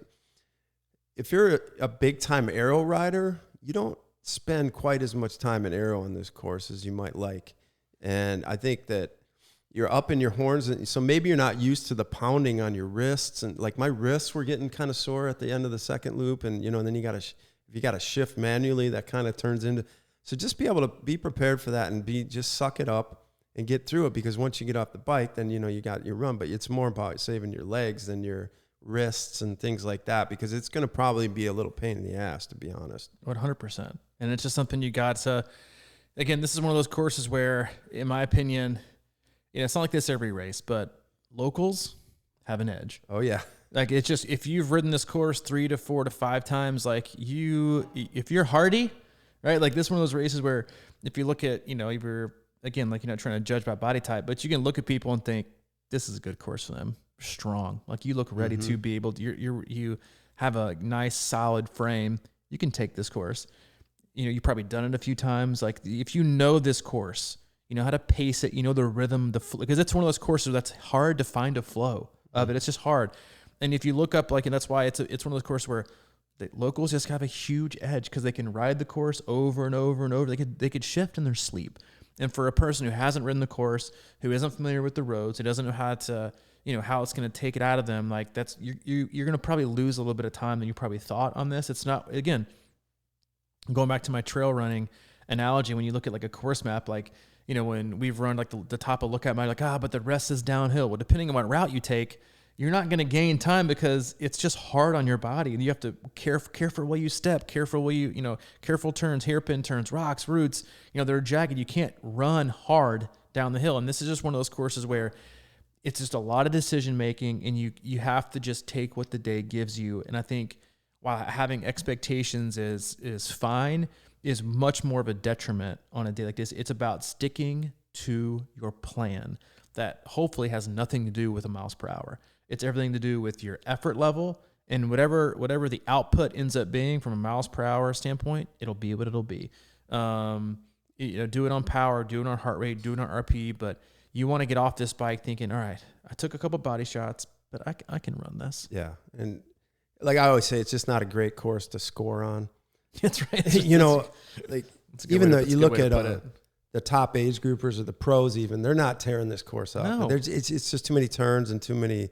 if you're a big time aero rider, you don't spend quite as much time in aero on this course as you might like. And I think that you're up in your horns, and so maybe you're not used to the pounding on your wrists, and like my wrists were getting kind of sore at the end of the second loop, and and then if you got to shift manually, that kind of turns into, so just be able to be prepared for that and just suck it up and get through it, because once you get off the bike, then you got your run. But it's more about saving your legs than your wrists and things like that, because it's going to probably be a little pain in the ass, to be honest. 100%. And it's just something you got to, again, this is one of those courses where, in my opinion, it's not like this every race, but locals have an edge. Oh yeah. Like, it's just, if you've ridden this course 3 to 4 to 5 times, like if you're hardy, right? Like, this is one of those races where if you look at, either, again, like, you're not trying to judge by body type, but you can look at people and think, this is a good course for them. Strong. Like, you look ready to be able to, you have a nice solid frame. You can take this course. You've probably done it a few times. Like, if you know this course, you know how to pace it, the rhythm, because it's one of those courses that's hard to find a flow of it. It's just hard. And if you look up, and that's why it's one of those courses where the locals just have a huge edge, because they can ride the course over and over and over. They could shift in their sleep. And for a person who hasn't ridden the course, who isn't familiar with the roads, who doesn't know how to, how it's going to take it out of them, like, that's, you're going to probably lose a little bit of time than you probably thought on this. It's not, again, going back to my trail running analogy, when you look at like a course map, like, when we've run like the top of Lookout Mountain, like, but the rest is downhill. Well, depending on what route you take, you're not going to gain time because it's just hard on your body. And you have to careful where you step, careful where careful turns, hairpin turns, rocks, roots, they're jagged. You can't run hard down the hill. And this is just one of those courses where it's just a lot of decision making, and you have to just take what the day gives you. And I think while having expectations is fine, is much more of a detriment on a day like this. It's about sticking to your plan that hopefully has nothing to do with the miles per hour. It's everything to do with your effort level, and whatever the output ends up being from a miles per hour standpoint, it'll be what it'll be. Do it on power, do it on heart rate, do it on RP, but you want to get off this bike thinking, all right, I took a couple body shots, but I can run this. Yeah. And like I always say, it's just not a great course to score on. That's right. Even though you look at the top age groupers or the pros, even, they're not tearing this course up. No. It's just too many turns and too many,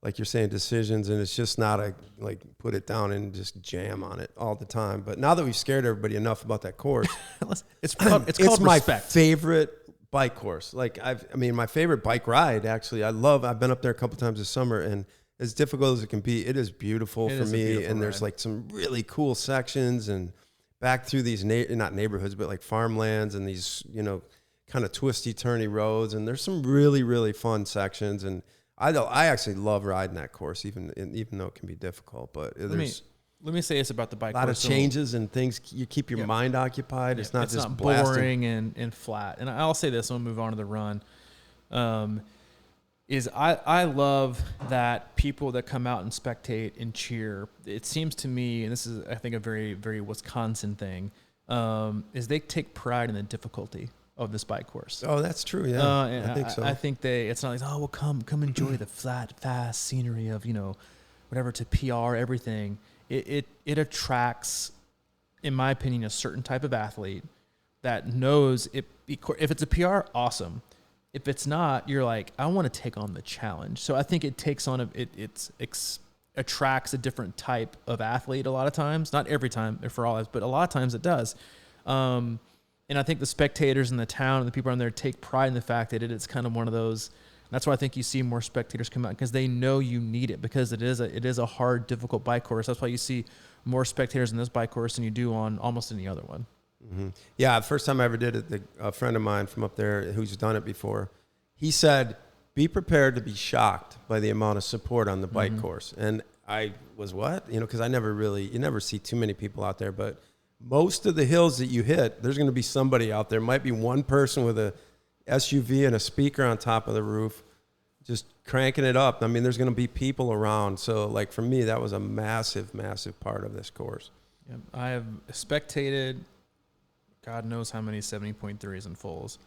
like you're saying, decisions, and it's just not put it down and just jam on it all the time. But now that we've scared everybody enough about that course, it's called my respect. Favorite bike course. My favorite bike ride, actually. I've been up there a couple times this summer, and as difficult as it can be, it is beautiful for me. And there's some really cool sections, and back through these not neighborhoods, but like farmlands, and these kind of twisty turny roads, and there's some really, really fun sections. And I actually love riding that course, even though it can be difficult. But let me say this about the bike course. A lot of changes and things. You keep your mind occupied. It's not just boring and flat. And I'll say this, and we'll move on to the run. I love that people that come out and spectate and cheer, it seems to me, and this is, I think, a very, very Wisconsin thing, is they take pride in the difficulty of this bike course. Oh, that's true. Yeah, I think so. I think it's not like, oh, well, come enjoy the flat, fast scenery of, whatever, to PR everything. It attracts, in my opinion, a certain type of athlete that knows if it's a PR, awesome. If it's not, you're like, I want to take on the challenge. So I think it takes on attracts a different type of athlete a lot of times. Not every time, for all, but a lot of times it does. And I think the spectators in the town and the people around there take pride in the fact that it's kind of one of those. That's why I think you see more spectators come out, because they know you need it, because it is a hard, difficult bike course. That's why you see more spectators in this bike course than you do on almost any other one. Mm-hmm. Yeah, the first time I ever did it, a friend of mine from up there who's done it before, he said, be prepared to be shocked by the amount of support on the bike course. And I was, what? Because you never see too many people out there, but most of the hills that you hit, there's going to be somebody out there. Might be one person with a SUV and a speaker on top of the roof, just cranking it up. I mean, there's going to be people around. So, for me, that was a massive, massive part of this course. Yep. I have spectated God knows how many 70.3s and fulls.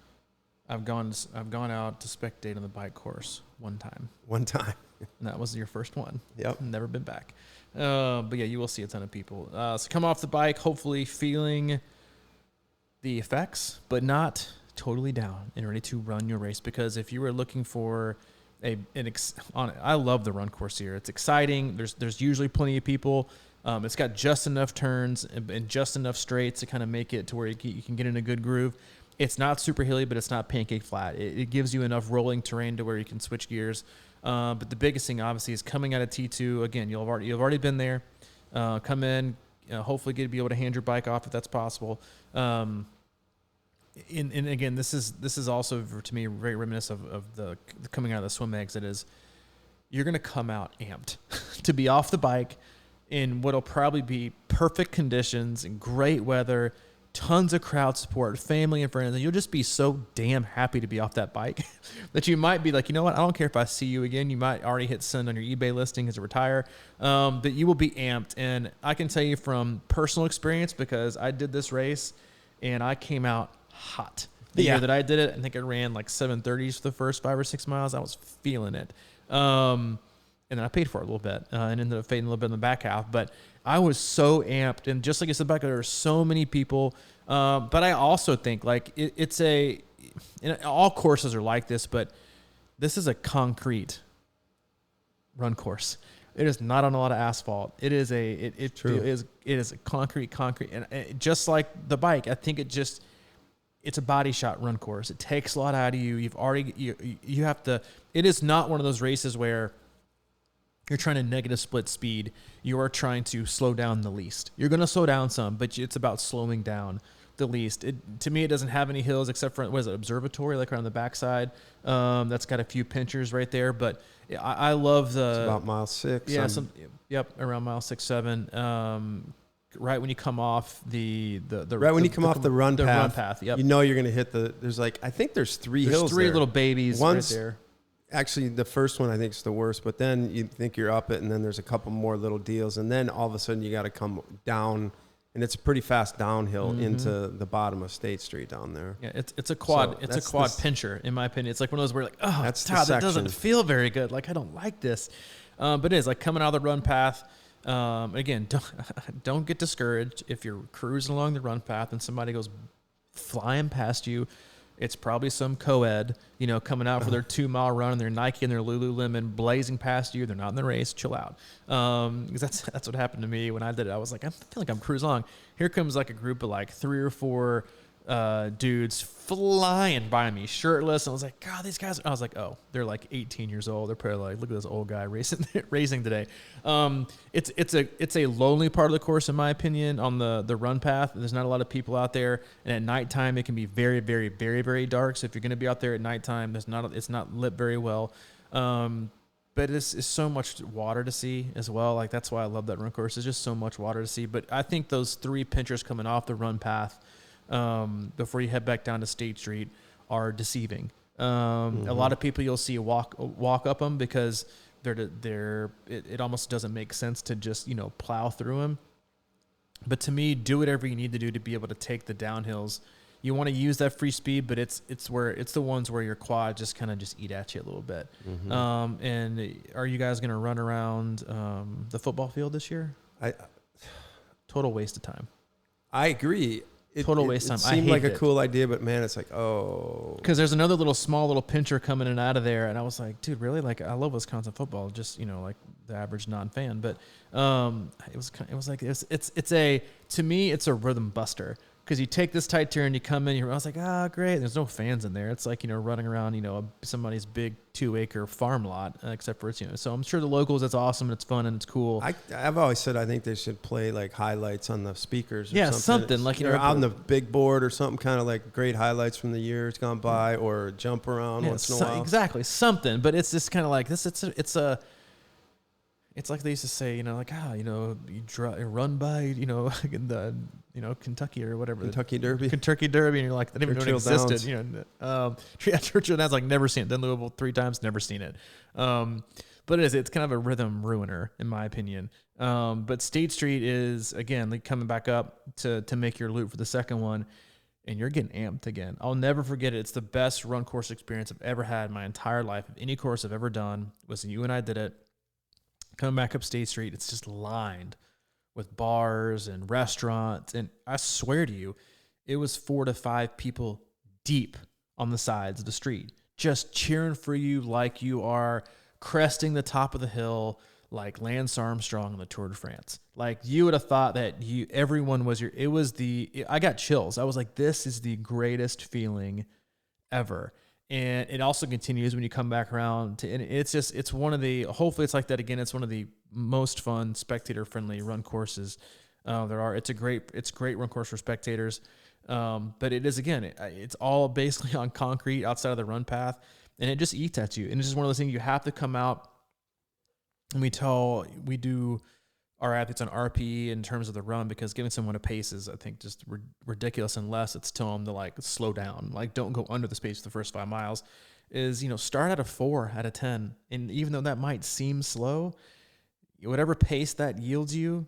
I've gone out to spectate on the bike course one time. One time. And that was your first one. Yep. Never been back. But yeah, you will see a ton of people. So come off the bike, hopefully feeling the effects, but not totally down and ready to run your race. Because if you were looking for I love the run course here. It's exciting. There's usually plenty of people. It's got just enough turns and just enough straights to kind of make it to where you can get in a good groove. It's not super hilly, but it's not pancake flat. It gives you enough rolling terrain to where you can switch gears. But the biggest thing, obviously, is coming out of T2. Again, you've already been there. Come in, hopefully be able to hand your bike off if that's possible. And again, this is also, to me, very reminiscent of the coming out of the swim exit. Is you're going to come out amped to be off the bike in what'll probably be perfect conditions and great weather, tons of crowd support, family and friends, and you'll just be so damn happy to be off that bike that you might be like, you know what, I don't care if I see you again. You might already hit send on your eBay listing as a retire, but you will be amped. And I can tell you from personal experience, because I did this race and I came out hot. The year that I did it, I think I ran 7:30s for the first 5 or 6 miles. I was feeling it. And then I paid for it a little bit and ended up fading a little bit in the back half. But I was so amped. And just like I said back there are so many people. But I also think all courses are like this, but this is a concrete run course. It is not on a lot of asphalt. It is it is a concrete. And just like the bike, I think it's a body shot run course. It takes a lot out of you. You have to, it is not one of those races where you're trying to negative split speed. You are trying to slow down the least. You're going to slow down some, but it's about slowing down the least. To me, it doesn't have any hills except for, what is it, observatory, like around the backside. That's got a few pinchers right there, but I love the... It's about mile 6. Yeah, around mile 6, 7. Right when you come off the run path, yep. You know you're going to hit there's I think there's 3 hills there. 3 there. little babies right there. Actually, the first one I think is the worst, but then you think you're up it, and then there's a couple more little deals, and then all of a sudden you got to come down, and it's a pretty fast downhill into the bottom of State Street down there. Yeah, it's a quad. So it's a quad pincher, in my opinion. It's like one of those where you're like, oh, that doesn't feel very good. Like, I don't like this, but it is like coming out of the run path. Again, don't get discouraged if you're cruising along the run path and somebody goes flying past you. It's probably some co-ed, coming out for their 2-mile run and their Nike and their Lululemon blazing past you. They're not in the race. Chill out. Because that's what happened to me when I did it. I was like, I feel like I'm cruising along. Here comes like a group of like 3 or 4 dudes flying by me, shirtless. And I was like, God, these guys. I was like, oh, they're like 18 years old. They're probably like, look at this old guy racing today. It's a lonely part of the course, in my opinion, on the run path. There's not a lot of people out there, and at nighttime it can be very, very, very, very dark. So if you're going to be out there at nighttime, it's not lit very well. But it's so much water to see as well. Like, that's why I love that run course. There's just so much water to see. But I think those 3 pinchers coming off the run path before you head back down to State Street are deceiving. A lot of people you'll see walk up them because it almost doesn't make sense to just plow through them. But to me, do whatever you need to do to be able to take the downhills. You want to use that free speed, but it's the ones where your quad just kind of just eat at you a little bit. And are you guys going to run around the football field this year? Total waste of time. I agree. Total waste of time. It seemed like a cool idea, but man, it's like, oh. Because there's another small little pincher coming in and out of there, and I was like, dude, really? Like, I love Wisconsin football, just like the average non-fan, but to me, it's a rhythm buster. Because you take this tight turn, you come in, I was like, great. There's no fans in there. It's like, running around, somebody's big 2-acre farm lot, except for it's, so I'm sure the locals, it's awesome and it's fun and it's cool. I've always said I think they should play like highlights on the speakers or something like, on the big board or something, kind of like great highlights from the years gone by, or jump around once in a while. Exactly. Something, but it's just kind of like this. It's like they used to say, you run by, in the, Kentucky or whatever. Kentucky Derby, and you're like, I didn't even know it existed. Churchill Downs, like, never seen it. Done Louisville 3 times, never seen it. But it's kind of a rhythm ruiner, in my opinion. But State Street is, again, like coming back up to make your loop for the second one, and you're getting amped again. I'll never forget it. It's the best run course experience I've ever had in my entire life. Of any course I've ever done was you and I did it. Coming back up State Street, it's just lined with bars and restaurants. And I swear to you, it was 4 to 5 people deep on the sides of the street, just cheering for you like you are cresting the top of the hill like Lance Armstrong on the Tour de France. Like, you would have thought that everyone was I got chills. I was like, this is the greatest feeling ever. And it also continues when you come back around and it's one of the, hopefully it's like that again. It's one of the most fun, spectator friendly run courses there are. It's great run course for spectators. But it is, again, it's all basically on concrete outside of the run path, and it just eats at you. And it's just one of those things you have to come out, and we do our athletes on RPE in terms of the run, because giving someone a pace is, I think, just ridiculous unless it's telling them to like slow down, like don't go under the pace for the first 5 miles. Is start at a 4 out of 10, and even though that might seem slow, whatever pace that yields you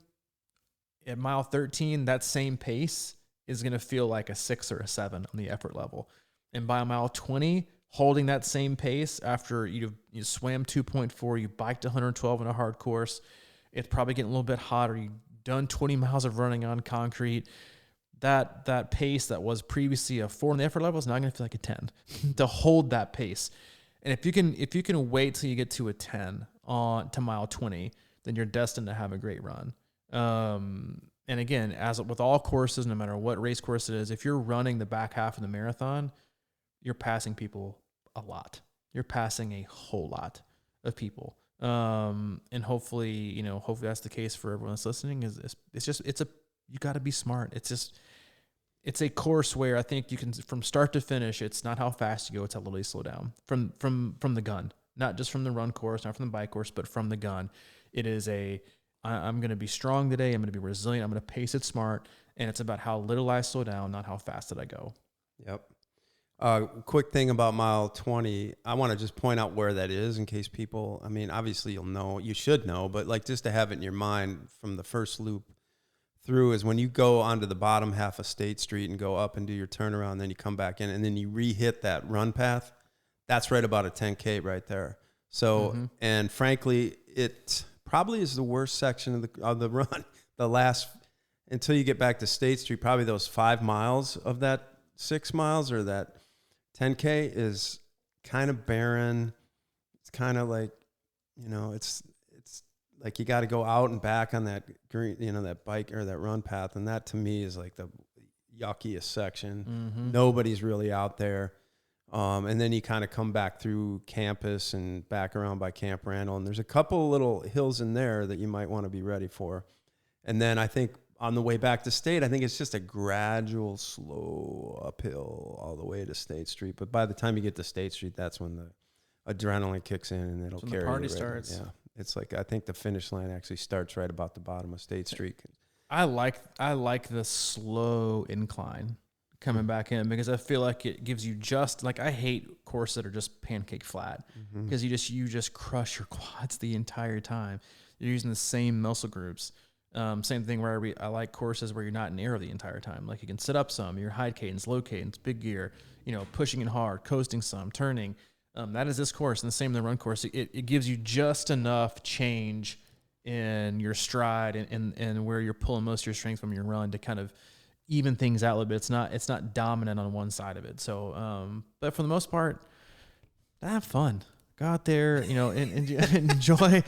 at mile 13, that same pace is going to feel like a 6 or a 7 on the effort level, and by mile 20, holding that same pace after you swam 2.4, you biked 112 in a hard course. It's probably getting a little bit hotter. You've done 20 miles of running on concrete. That pace that was previously a 4 on the effort level is now going to feel like a 10 to hold that pace. And if you can wait till you get to a 10 to mile 20, then you're destined to have a great run. And again, as with all courses, no matter what race course it is, if you're running the back half of the marathon, you're passing people a lot. You're passing a whole lot of people. And hopefully that's the case for everyone that's listening. You got to be smart. It's a course where I think you can, from start to finish, it's not how fast you go, it's how little you slow down from the gun, not just from the run course, not from the bike course, but from the gun. It is I'm going to be strong today. I'm going to be resilient. I'm going to pace it smart. And it's about how little I slow down, not how fast did I go. Yep. Quick thing about mile 20. I want to just point out where that is in case people, I mean, obviously you should know, but like just to have it in your mind from the first loop through is when you go onto the bottom half of State Street and go up and do your turnaround, then you come back in and then you re-hit that run path. That's right about a 10K right there. So, and frankly, it probably is the worst section of the run. The last, until you get back to State Street, probably those 5 miles of that 6 miles or that 10K is kind of barren. It's kind of like, it's like you got to go out and back on that green, that bike or that run path. And that to me is like the yuckiest section. Nobody's really out there. And then you kind of come back through campus and back around by Camp Randall. And there's a couple little hills in there that you might want to be ready for. And then I think on the way back to State, I think it's just a gradual, slow uphill all the way to State Street. But by the time you get to State Street, that's when the adrenaline kicks in and it'll carry you. The party starts. Yeah. It's like, I think the finish line actually starts right about the bottom of State Street. I like the slow incline coming back in because I feel like it gives you I hate courses that are just pancake flat because you just crush your quads the entire time. You're using the same muscle groups. Same thing where I like courses where you're not in air the entire time. Like you can sit up some, your high cadence, low cadence, big gear, pushing it hard, coasting some, turning. That is this course, and the same in the run course. It gives you just enough change in your stride and where you're pulling most of your strength from your run to kind of even things out a little bit. It's not dominant on one side of it. So, but for the most part, have fun. Go out there, and enjoy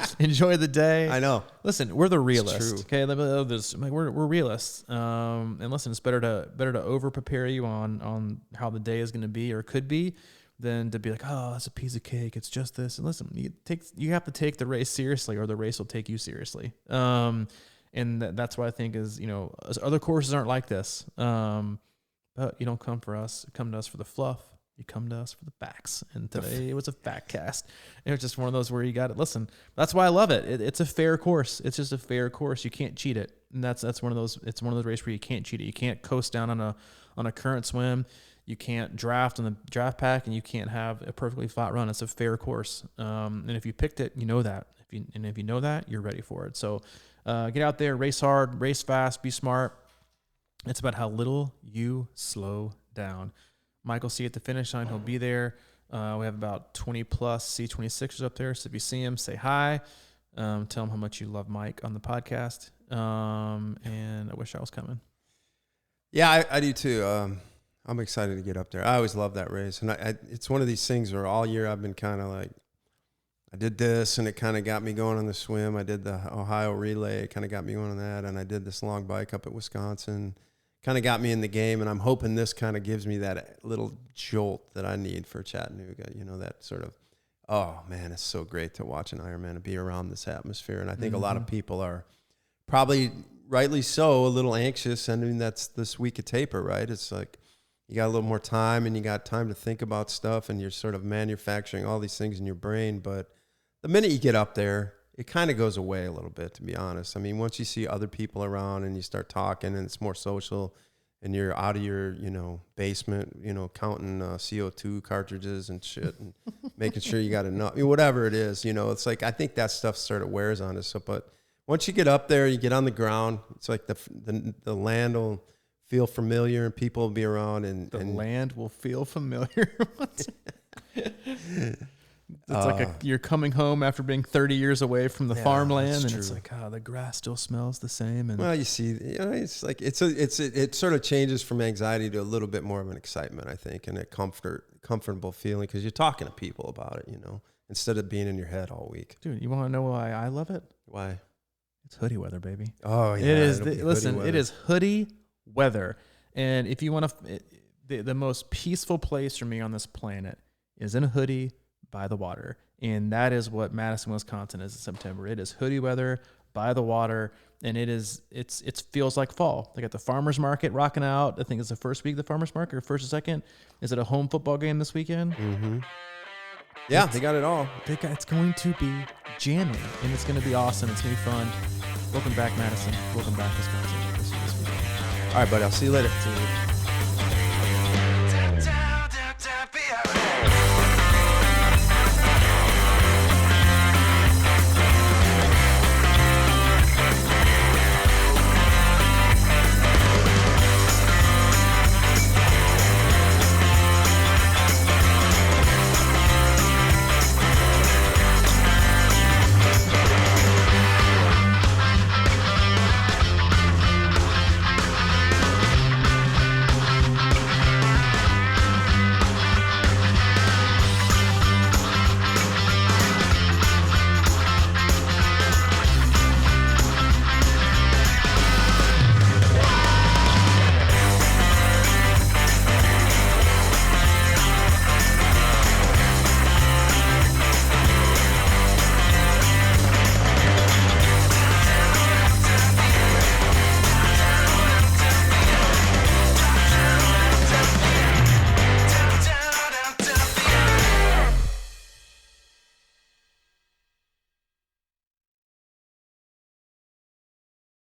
the day. I know. Listen, we're the realists. Okay, we're realists. And listen, it's better to over prepare you on how the day is going to be or could be, than to be like, oh, it's a piece of cake. It's just this. And listen, you have to take the race seriously, or the race will take you seriously. And that's what I think is, other courses aren't like this. But you don't come for us. Come to us for the fluff. You come to us for the facts. And today it was a fact cast. It was just one of those where you got to listen. That's why I love it. It's a fair course. It's just a fair course. You can't cheat it. And that's one of those. It's one of those races where you can't cheat it. You can't coast down on a current swim. You can't draft on the draft pack, and you can't have a perfectly flat run. It's a fair course. And if you picked it, you know that. If you know that, you're ready for it. So get out there, race hard, race fast, be smart. It's about how little you slow down. Mike will see you at the finish line. He'll be there. We have about 20 plus C26ers up there. So if you see him, say hi. Tell him how much you love Mike on the podcast. And I wish I was coming. Yeah, I do too. I'm excited to get up there. I always love that race. And it's one of these things where all year I've been kind of like, I did this and it kind of got me going on the swim. I did the Ohio relay. It kind of got me going on that. And I did this long bike up at Wisconsin. Kind of got me in the game. And I'm hoping this kind of gives me that little jolt that I need for Chattanooga. That sort of, oh, man, it's so great to watch an Ironman and be around this atmosphere. And I think a lot of people are probably rightly so a little anxious. I mean, that's this week of taper, right? It's like, you got a little more time and you got time to think about stuff and you're sort of manufacturing all these things in your brain. But the minute you get up there, it kind of goes away a little bit, to be honest. I mean, once you see other people around and you start talking and it's more social and you're out of your, basement, counting CO2 cartridges and shit and making sure you got enough, whatever it is, it's like, I think that stuff sort of wears on us. So, but once you get up there, you get on the ground, it's like the land will feel familiar and people will be around and land will feel familiar. It's like you're coming home after being 30 years away from the farmland, and it's like, the grass still smells the same. And well, you see, it's like it sort of changes from anxiety to a little bit more of an excitement, I think, and a comfortable feeling because you're talking to people about it, instead of being in your head all week. Dude, you want to know why I love it? Why? It's hoodie weather, baby. Oh yeah, it is. It is hoodie weather, and if you want to, the most peaceful place for me on this planet is in a hoodie by the water. And that is what Madison, Wisconsin is in September. It is hoodie weather by the water, and it feels like fall. They got the farmers market rocking out. I think it's the first week of the farmers market, or first or second. Is it a home football game this weekend? Mm-hmm. Yeah, they got it all. It's going to be jamming, and it's going to be awesome. It's going to be fun. Welcome back, Madison. Welcome back, Wisconsin. All right, buddy. I'll see you later. See you later.